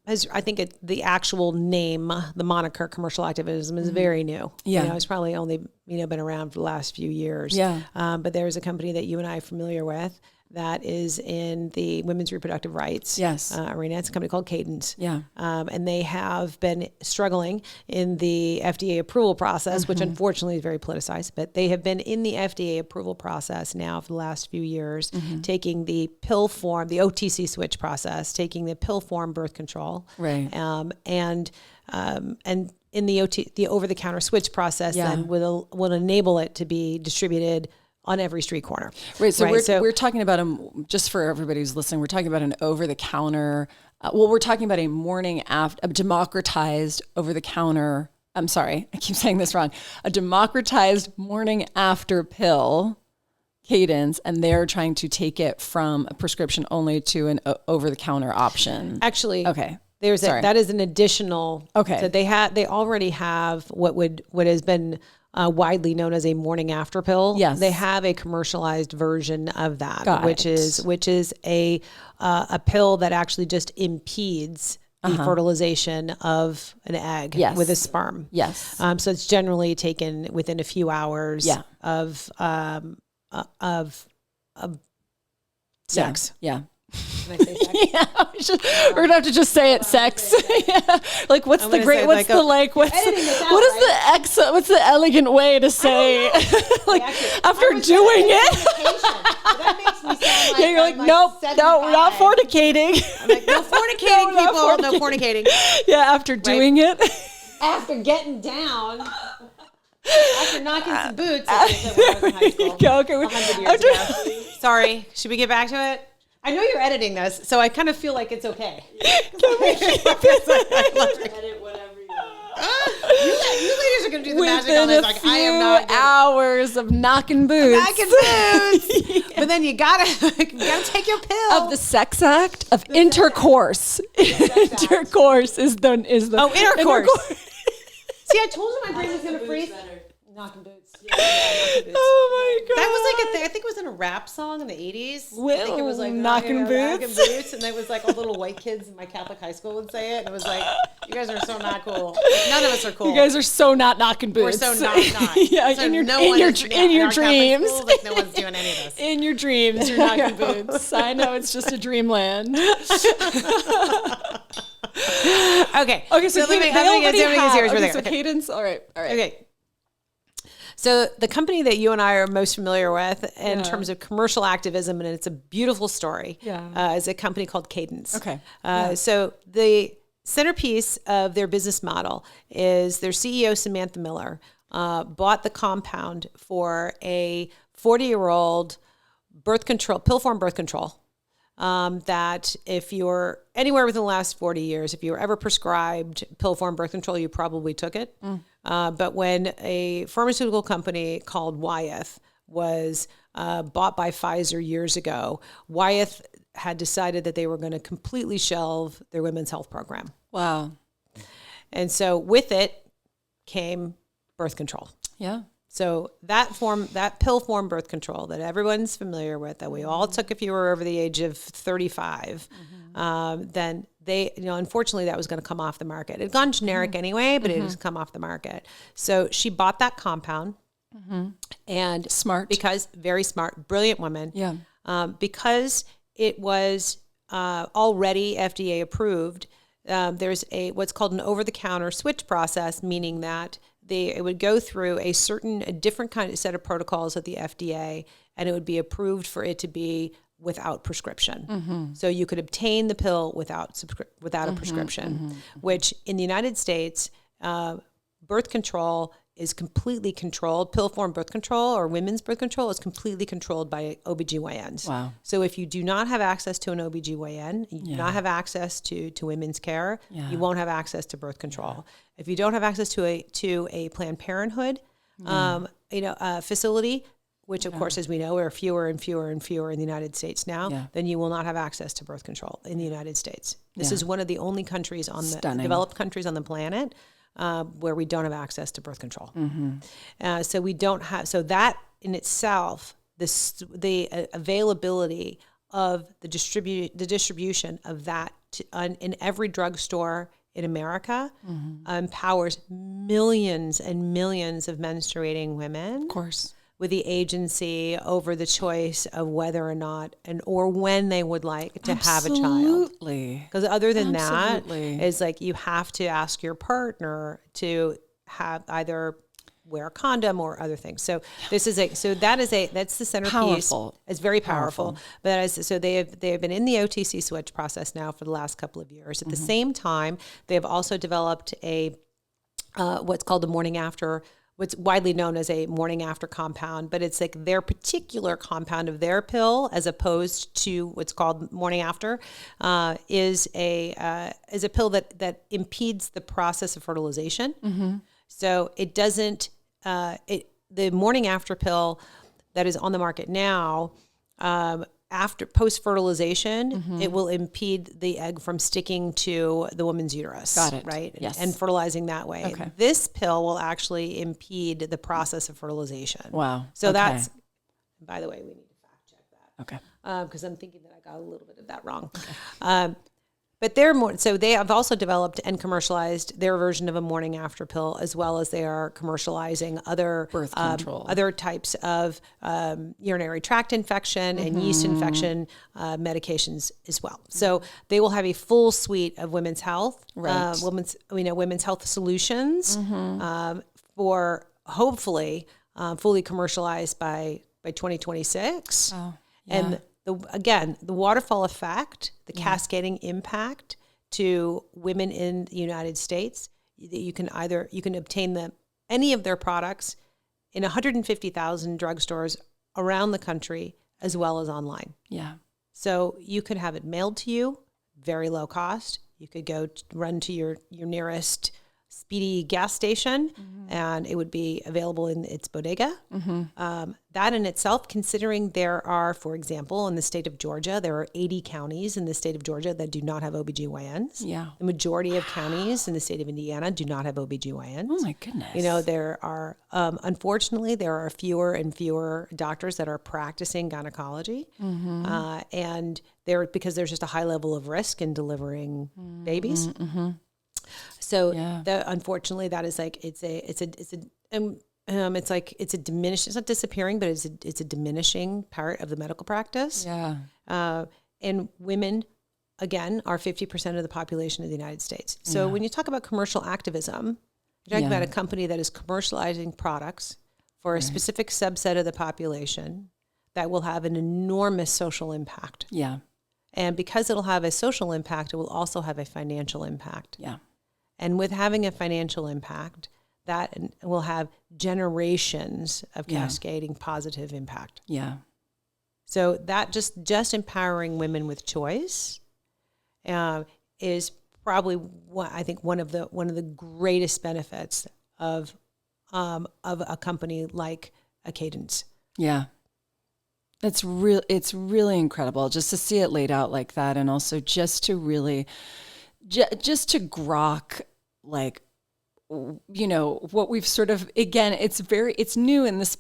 has, I think, the actual name, the moniker commercial activism is very new. Yeah. You know, it's probably only been around for the last few years. Yeah. But there is a company that you and I are familiar with that is in the women's reproductive rights arena. It's a company called Cadence. Yeah. And they have been struggling in the FDA approval process, which unfortunately is very politicized, but they have been in the FDA approval process now for the last few years, taking the pill form, the OTC switch process, taking the pill form birth control. Right. And in the over-the-counter switch process then will enable it to be distributed on every street corner. Right. So we're talking about just for everybody who's listening, we're talking about an over-the-counter. We're talking about a democratized over-the-counter. I'm sorry, I keep saying this wrong. A democratized morning after pill, Cadence, and they're trying to take it from a prescription only to an over-the-counter option. Actually, okay. That is an additional. Okay. So they already have what has been widely known as a morning after pill. Yes. They have a commercialized version of that, which is a pill that actually just impedes the fertilization of an egg with a sperm. Yes. So it's generally taken within a few hours of sex. Yeah. Can I say sex? We're gonna have to just say it, sex. Like, what's the elegant way to say? Like, after doing it, that makes me sound like you're like, nope, no, we're not fornicating. I'm like, no fornicating, people, no fornicating. Yeah, after doing it, after getting down. After knocking some boots, as they said when I was in high school. Okay, 100 years ago. Sorry, should we get back to it? I know you're editing this, so I kind of feel like it's okay. Can we keep it? Edit whatever you want. You ladies are going to do the magic on this. Like, I am not good. Hours of knocking boots. But then you gotta take your pill. Of the sex act of intercourse. Intercourse is the intercourse. See, I told you my brain was going to freeze. Knocking boots. Yeah, knocking boots. Oh my god. That was like a thing. I think it was in a rap song in the 80s. I think it was like knocking boots. And it was like all little white kids in my Catholic high school would say it. And it was like, you guys are so not cool. Like, none of us are cool. You guys are so not knocking boots. We're so not. Yeah, so in your dreams. Schools, like, no one's doing any of this. In your dreams, you're knocking boots. I know, it's just a dreamland. Okay. So Cadence. All right. Okay. So the company that you and I are most familiar with in terms of commercial activism, and it's a beautiful story, is a company called Cadence. Okay. So the centerpiece of their business model is their CEO, Samantha Miller, bought the compound for a 40-year-old pill form birth control. That if you're anywhere within the last 40 years, if you were ever prescribed pill form birth control, you probably took it. But when a pharmaceutical company called Wyeth was bought by Pfizer years ago, Wyeth had decided that they were going to completely shelve their women's health program. Wow. And so with it came birth control. Yeah. So that pill form birth control that everyone's familiar with, that we all took if you were over the age of 35, then they, unfortunately that was going to come off the market. It had gone generic anyway, but it has come off the market. So she bought that compound and smart, because very smart, brilliant woman. Yeah. Because it was already FDA approved. There's what's called an over-the-counter switch process, meaning that it would go through a different kind of set of protocols at the FDA, and it would be approved for it to be without prescription. So you could obtain the pill without a prescription, which in the United States, birth control is completely controlled. Pill form birth control or women's birth control is completely controlled by OBGYNs. Wow. So if you do not have access to an OBGYN, you do not have access to women's care, you won't have access to birth control. If you don't have access to a Planned Parenthood facility, which of course, as we know, are fewer and fewer and fewer in the United States now, then you will not have access to birth control in the United States. This is one of the only countries developed countries on the planet where we don't have access to birth control. So we don't have, so that in itself, the availability of the distribution of that in every drugstore in America empowers millions and millions of menstruating women. Of course. With the agency over the choice of whether or not or when they would like to have a child. Absolutely. Because other than that, is like you have to ask your partner to have either wear a condom or other things. So that's the centerpiece. Powerful. It's very powerful. But so they have been in the OTC switch process now for the last couple of years. At the same time, they have also developed a what's called a morning after. What's widely known as a morning after compound, but it's like their particular compound of their pill, as opposed to what's called morning after, is a pill that impedes the process of fertilization. So it doesn't. The morning after pill that is on the market now, after post-fertilization, it will impede the egg from sticking to the woman's uterus. Got it. Right? Yes. And fertilizing that way. Okay. This pill will actually impede the process of fertilization. Wow. So that's, by the way, we need to fact check that. Okay. Because I'm thinking that I got a little bit of that wrong. Okay. But they have also developed and commercialized their version of a morning after pill, as well as they are commercializing other birth control, other types of urinary tract infection and yeast infection medications as well. So they will have a full suite of women's health, women's health solutions for hopefully fully commercialized by 2026. Oh, yeah. And the waterfall effect, the cascading impact to women in the United States, you can obtain any of their products in 150,000 drugstores around the country, as well as online. Yeah. So you could have it mailed to you, very low cost. You could run to your nearest Speedy gas station, and it would be available in its bodega. That in itself, considering there are, for example, in the state of Georgia, there are 80 counties in the state of Georgia that do not have OBGYNs. Yeah. The majority of counties in the state of Indiana do not have OBGYNs. Oh my goodness. There are, unfortunately, there are fewer and fewer doctors that are practicing gynecology. And because there's just a high level of risk in delivering babies. So unfortunately, that is like it's a diminished. It's not disappearing, but it's a diminishing part of the medical practice. Yeah. And women, again, are 50% of the population of the United States. So when you talk about commercial activism, you're talking about a company that is commercializing products for a specific subset of the population that will have an enormous social impact. Yeah. And because it'll have a social impact, it will also have a financial impact. Yeah. And with having a financial impact, that will have generations of cascading positive impact. Yeah. So that just empowering women with choice is probably one of the greatest benefits of a company like a Cadence. Yeah. It's really incredible just to see it laid out like that, and also just to really just to grok, like, what we've sort of, again, it's new in this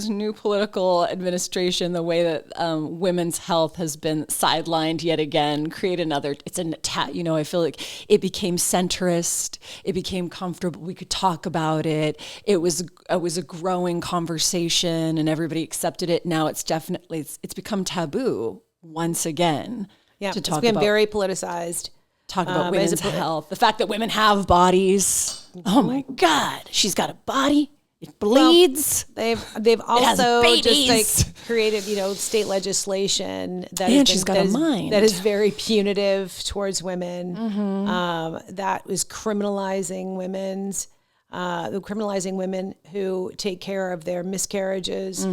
new political administration, the way that women's health has been sidelined yet again, I feel like it became centrist, it became comfortable, we could talk about it, it was a growing conversation and everybody accepted it. Now it's become taboo once again. Yeah, to it's talk been about very politicized. talk about women's health, the fact that women have bodies. Oh my God, she's got a body. It bleeds. Well, they've also babies. just like created, state legislation she's got a mind that is very punitive towards women. That was criminalizing women who take care of their miscarriages.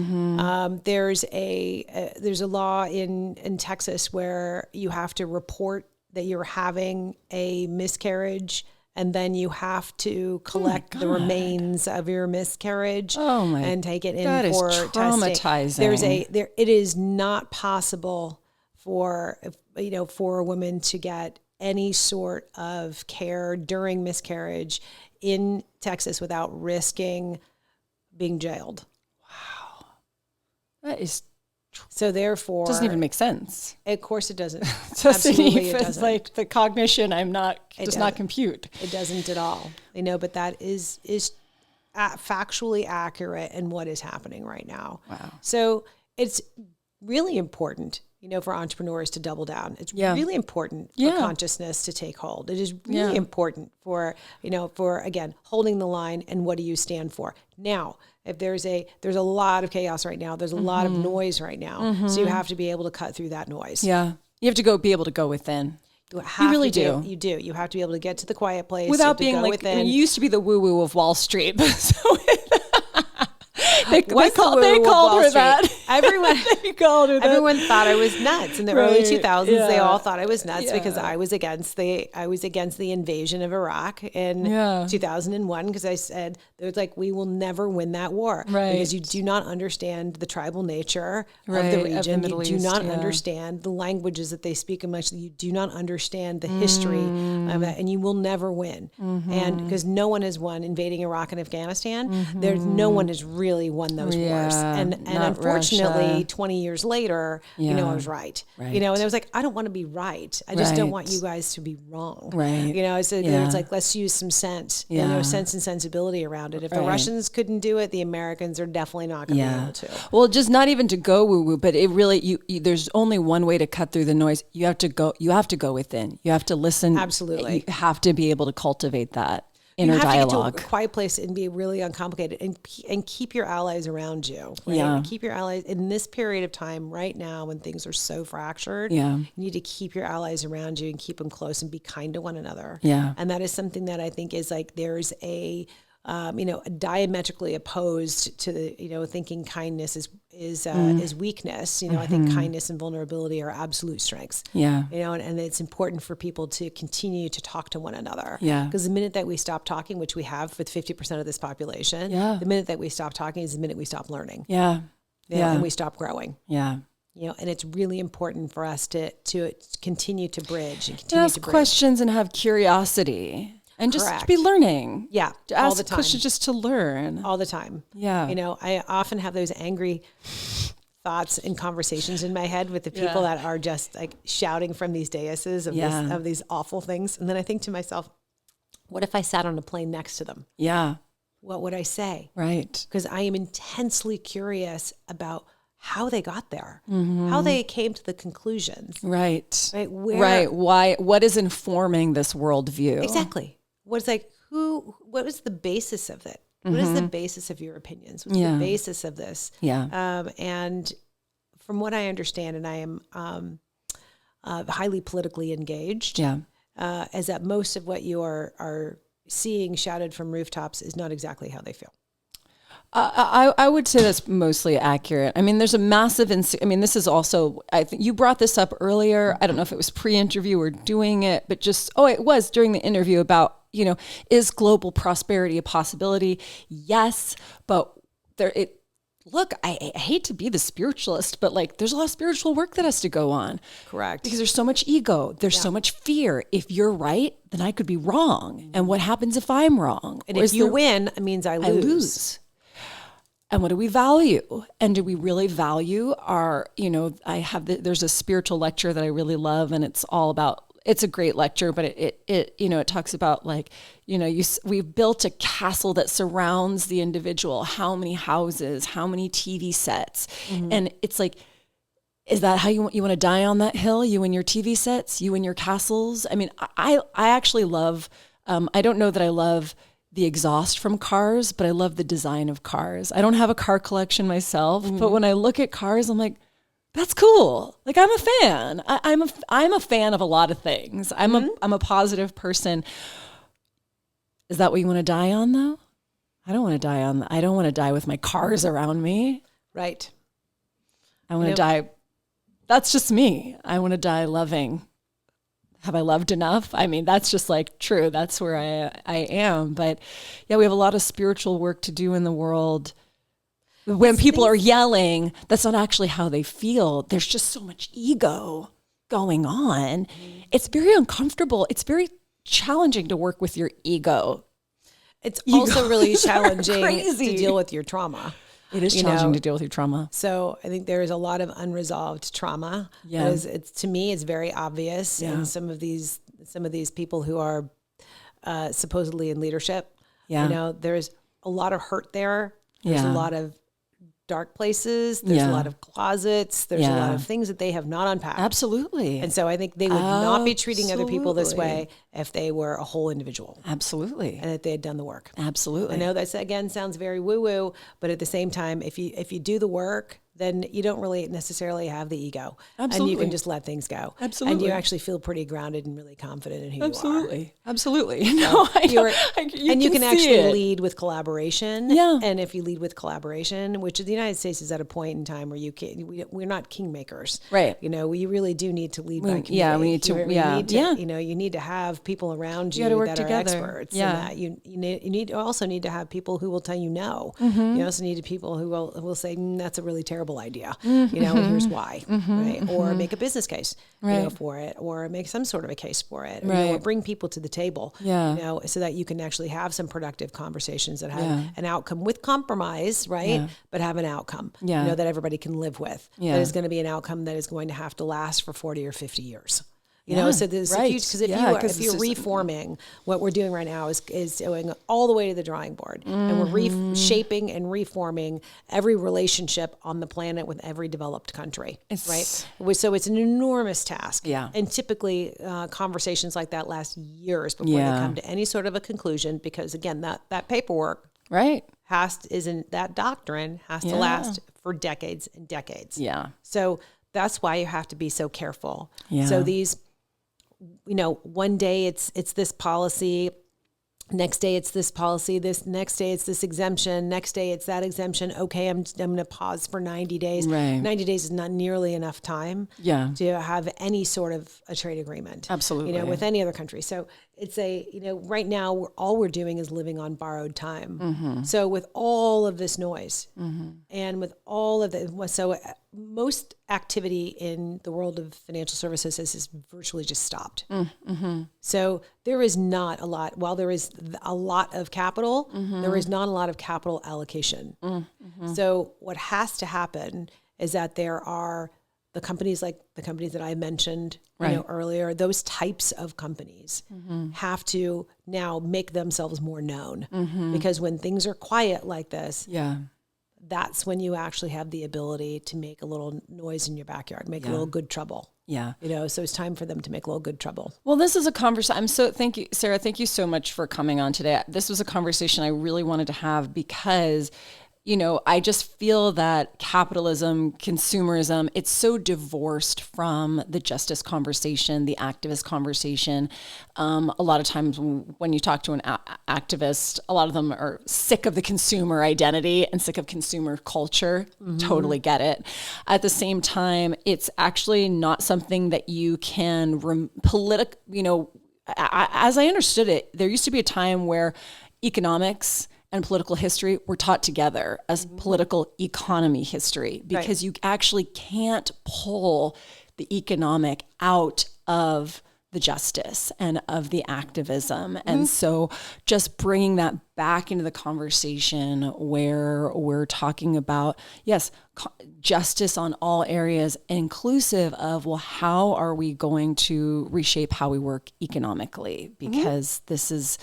There's a law in Texas where you have to report that you're having a miscarriage, and then you have to collect the remains of your miscarriage and take it in for traumatizing. testing. It is not possible for a woman to get any sort of care during miscarriage in Texas without risking being jailed. Wow. That is so therefore doesn't even make sense. Of course it doesn't. Absolutely, it doesn't. Like the cognition, does not compute. It doesn't at all. But that is factually accurate in what is happening right now. Wow. So it's really important, for entrepreneurs to double down. It's really important for consciousness to take hold. It is really important for, again, holding the line and what do you stand for. Now, if there's a lot of chaos right now, there's a lot of noise right now. So you have to be able to cut through that noise. Yeah. You have to be able to go within. You really do. You do. You have to be able to get to the quiet place. Without being like, you used to be the woo-woo of Wall Street. So they called her that. Everyone called her that. Everyone thought I was nuts in the early 2000s. They all thought I was nuts because I was against the invasion of Iraq in 2001 because I said we will never win that war because you do not understand the tribal nature of the region. You do not understand the languages that they speak amongst. You do not understand the history of that, and you will never win. And because no one has won invading Iraq and Afghanistan, there's no one has really won those wars. And unfortunately, Russia. 20 years later, I was right. And I was like, I don't want to be right. I just don't want you guys to be wrong. So it's like, let's use some sense, sense and sensibility around it. If the Russians couldn't do it, the Americans are definitely not going to be able to. Well, just not even to go woo-woo, but it really, there's only one way to cut through the noise. You have to go within. You have to listen. Absolutely. You have to be able to cultivate that inner dialogue. You have to get to a quiet place and be really uncomplicated and keep your allies around you. Right? Yeah. Keep your allies in this period of time right now when things are so fractured. Yeah. You need to keep your allies around you and keep them close and be kind to one another. Yeah. And that is something that I think is like there's a diametrically opposed to the, thinking kindness is weakness. I think kindness and vulnerability are absolute strengths. Yeah. And it's important for people to continue to talk to one another. Yeah. Because the minute that we stop talking, which we have with 50% of this population, the minute that we stop talking is the minute we stop learning. Yeah. And we stop growing. Yeah. And it's really important for us to continue to bridge and to continue ask to bridge. questions and have curiosity. And just Correct. to be learning. Yeah. To all ask the time. questions just to learn. All the time. Yeah. I often have those angry thoughts and conversations in my head with the people that are just like shouting from these daises of these awful things. And then I think to myself, what if I sat on a plane next to them? Yeah. What would I say? Right. Because I am intensely curious about how they got there, how they came to the conclusions. Right. Where, right. Why? What is informing this worldview? Exactly. What was the basis of it? What is the basis of your opinions? What's the basis of this? Yeah. And from what I understand, and I am highly politically engaged, is that most of what you are seeing shouted from rooftops is not exactly how they feel. I would say that's mostly accurate. I mean, there's a massive, this is also, I think you brought this up earlier. I don't know if it was pre-interview or doing it, but it was during the interview about, is global prosperity a possibility? Yes, but look, I hate to be the spiritualist, but there's a lot of spiritual work that has to go on. Correct. Because there's so much ego. There's so much fear. If you're right, then I could be wrong. And what happens if I'm wrong? And if you win, it means I lose. And what do we value? And do we really value our, there's a spiritual lecture that I really love, and it's all about, it's a great lecture, but it talks about we've built a castle that surrounds the individual. How many houses, how many TV sets? And it's like, Is that how you want to die on that hill? You and your TV sets, you and your castles? I mean, I actually love, I don't know that I love the exhaust from cars, but I love the design of cars. I don't have a car collection myself, but when I look at cars, I'm like, that's cool. Like, I'm a fan. I'm a fan of a lot of things. I'm a positive person. Is that what you want to die on, though? I don't want to die on. I don't want to die with my cars around me. Right. I want to die. That's just me. I want to die loving. Have I loved enough? I mean, that's just like true. That's where I am. But yeah, we have a lot of spiritual work to do in the world. When people are yelling, that's not actually how they feel. There's just so much ego going on. It's very uncomfortable. It's very challenging to work with your ego. It's also really challenging to deal with your trauma. It is challenging to deal with your trauma. So I think there is a lot of unresolved trauma. Yeah. It's to me, it's very obvious. Yeah. And some of these people who are supposedly in leadership, there's a lot of hurt there. There's a lot of dark places. There's a lot of closets. There's a lot of things that they have not unpacked. Absolutely. And so I think they would not be treating other people this way if they were a whole individual. Absolutely. And that they had done the work. Absolutely. I know that, again, sounds very woo-woo, but at the same time, if you do the work, then you don't really necessarily have the ego. Absolutely. And you can just let things go. Absolutely. And you actually feel pretty grounded and really confident in who you are. Absolutely. No, I know. You can actually lead with collaboration. Yeah. And if you lead with collaboration, which the United States is at a point in time where we're not kingmakers. Right. We really do need to lead by community. Yeah, we need to. You need to have people around you that are experts. Yeah. And that you also need to have people who will tell you no. You also need people who will say, that's a really terrible idea, and here's why, right? Or make a business case, for it, or make some sort of a case for it, or bring people to the table, so that you can actually have some productive conversations that have an outcome with compromise, right? But have an outcome, that everybody can live with. That is going to be an outcome that is going to have to last for 40 or 50 years. So there's a huge, because if you're reforming, what we're doing right now is going all the way to the drawing board, and we're reshaping and reforming every relationship on the planet with every developed country, right? So it's an enormous task. Yeah. And typically conversations like that last years before they come to any sort of a conclusion, because again, that paperwork, right, that doctrine has to last for decades and decades. Yeah. So that's why you have to be so careful. Yeah. So these, one day it's this policy, next day it's this policy, next day it's this exemption, next day it's that exemption. Okay, I'm going to pause for 90 days. Right. 90 days is not nearly enough time to have any sort of a trade agreement. Absolutely. With any other country. So it's right now all we're doing is living on borrowed time. Mm-hmm. So with all of this noise and with all of most activity in the world of financial services has virtually just stopped. Mm-hmm. So there is not a lot, while there is a lot of capital, there is not a lot of capital allocation. Mm-hmm. So what has to happen is that there are the companies like the companies that I mentioned earlier, those types of companies have to now make themselves more known, because when things are quiet like this, that's when you actually have the ability to make a little noise in your backyard, make a little good trouble. Yeah. So it's time for them to make a little good trouble. Well, this is a conversation. Thank you, Sarah. Thank you so much for coming on today. This was a conversation I really wanted to have because I just feel that capitalism, consumerism, it's so divorced from the justice conversation, the activist conversation. A lot of times when you talk to an activist, a lot of them are sick of the consumer identity and sick of consumer culture. Totally get it. At the same time, it's actually not something that you can as I understood it, there used to be a time where economics and political history were taught together as political economy history, because you actually can't pull the economic out of the justice and of the activism. And so just bringing that back into the conversation where we're talking about, justice on all areas, inclusive of, how are we going to reshape how we work economically? Because this is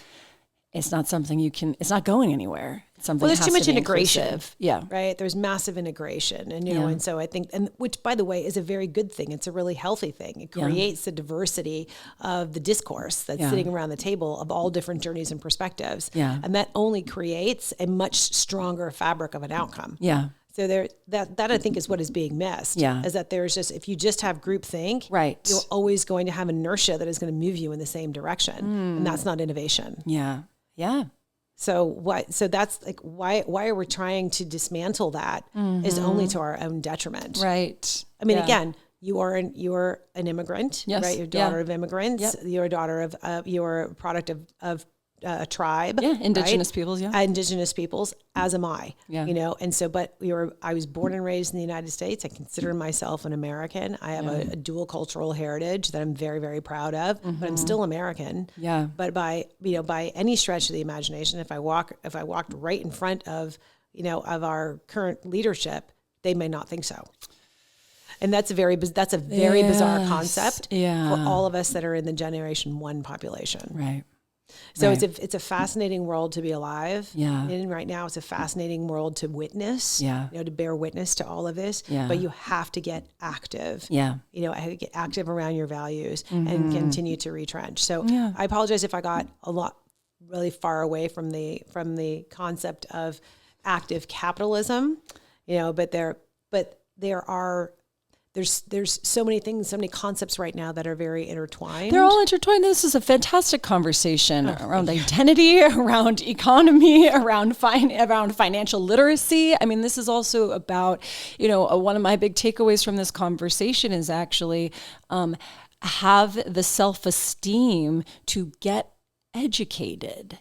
it's not something it's not going anywhere. It's something there's too much integration. Inclusive. Yeah. Right. There's massive integration. And, and so I think, and which by the way is a very good thing. It's a really healthy thing. It creates the diversity of the discourse that's sitting around the table of all different journeys and perspectives. Yeah. And that only creates a much stronger fabric of an outcome. Yeah. So that I think is what is being missed. Yeah. Is that there's just, if you just have groupthink, right, you're always going to have inertia that is going to move you in the same direction. And that's not innovation. Yeah. Yeah. So that's like, why are we trying to dismantle that is only to our own detriment. Right. I mean, again, you're an immigrant, yes. right? You're a daughter of immigrants. Yep. You're a daughter of, you're a product of a tribe. Yeah. Indigenous right? peoples. Yeah. Indigenous peoples, as am I. Yeah. And so, but I was born and raised in the United States. I consider myself an American. I have a dual cultural heritage that I'm very, very proud of, but I'm still American. Yeah. But by any stretch of the imagination, if I walked right in front of, of our current leadership, they may not think so. And that's a very bizarre concept for all of us that are in the Generation 1 population. Right. So it's a fascinating world to be alive in right now. It's a fascinating world to witness, to bear witness to all of this, but you have to get active, get active around your values and continue to retrench. So I apologize if I got really far away from the concept of active capitalism, but there's so many things, so many concepts right now that are very intertwined. They're all intertwined. This is a fantastic conversation around identity, around economy, around financial literacy. I mean, this is also about, one of my big takeaways from this conversation is actually have the self-esteem to get educated.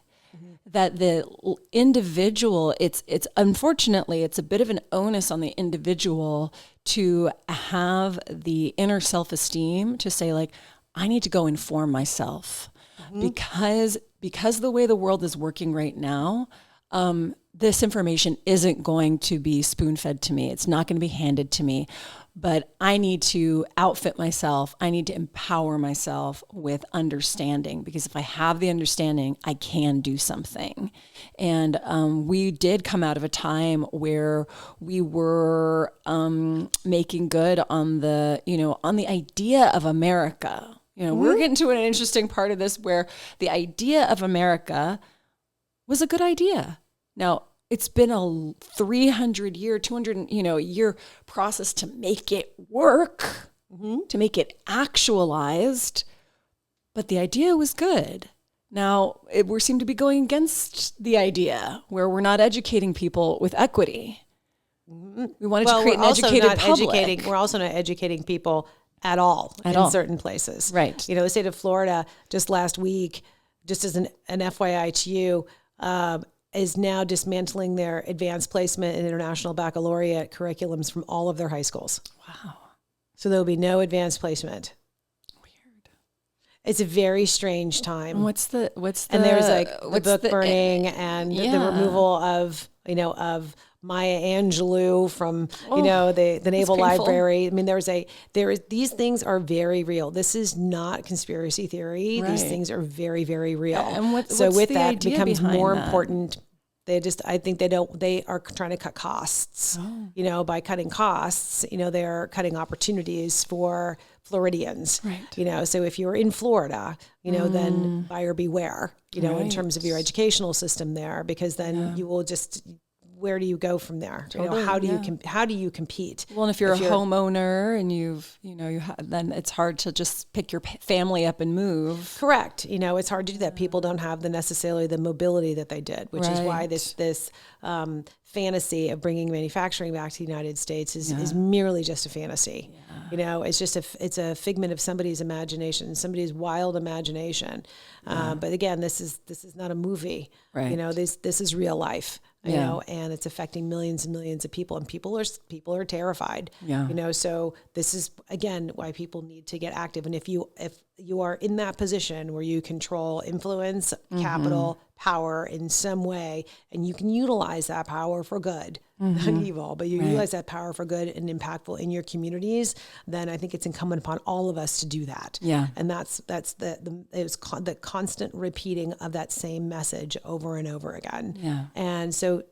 That the individual, it's unfortunately, it's a bit of an onus on the individual to have the inner self-esteem to say, like, I need to go inform myself because the way the world is working right now, this information isn't going to be spoon-fed to me. It's not going to be handed to me. But I need to outfit myself. I need to empower myself with understanding, because if I have the understanding, I can do something. And we did come out of a time where we were making good on the idea of America. We're getting to an interesting part of this where the idea of America was a good idea. Now, it's been a 300-year, 200-year process to make it work, to make it actualized. But the idea was good. Now, we seem to be going against the idea where we're not educating people with equity. We wanted to create an educated public. We're also not educating people at all in certain places. Right. The state of Florida just last week, just as an FYI to you, is now dismantling their advanced placement and international baccalaureate curriculums from all of their high schools. Wow. So there will be no advanced placement. Weird. It's a very strange time. What's the and there's like the book burning and the removal of Maya Angelou from the Naval Library. I mean, these things are very real. This is not conspiracy theory. Right. These things are very, very real. And with that, it becomes more important. I think they are trying to cut costs. By cutting costs, they're cutting opportunities for Floridians. Right. So if you're in Florida, then buyer beware, in terms of your educational system there, because then you will just, where do you go from there? Totally, how do you compete? Well, and if you're a homeowner and then it's hard to just pick your family up and move. Correct. It's hard to do that. People don't have necessarily the mobility that they did, which is why this fantasy of bringing manufacturing back to the United States is merely just a fantasy. It's just it's a figment of somebody's imagination, somebody's wild imagination. But again, this is not a movie. Right. This is real life. And it's affecting millions and millions of people, and people are terrified. So this is again why people need to get active. And if you are in that position where you control influence, capital, power in some way, and you can utilize that power for good, not evil, but you utilize that power for good and impactful in your communities, then I think it's incumbent upon all of us to do that. Yeah. And that's the constant repeating of that same message over and over again. Yeah. And so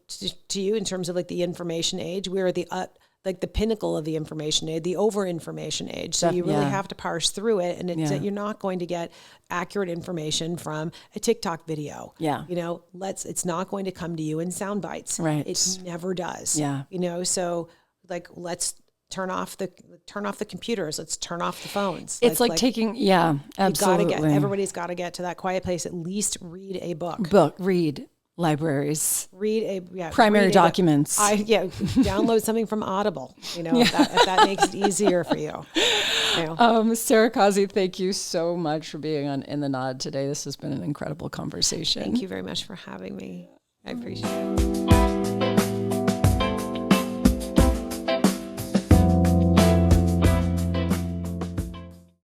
to you, in terms of like the information age, we're at the like the pinnacle of the information age, the over-information age. So you really have to parse through it, and you're not going to get accurate information from a TikTok video. Yeah. You know, it's not going to come to you in sound bites. Right. It never does. Yeah. You know, so like, let's turn off the computers. Let's turn off the phones. It's like taking, absolutely. Everybody's got to get to that quiet place. At least read a book. Read. Libraries, primary documents. Download something from Audible. You know, if that makes it easier for you. Sara Qazi, thank you so much for being on In the Nod today. This has been an incredible conversation. Thank you very much for having me. I appreciate it.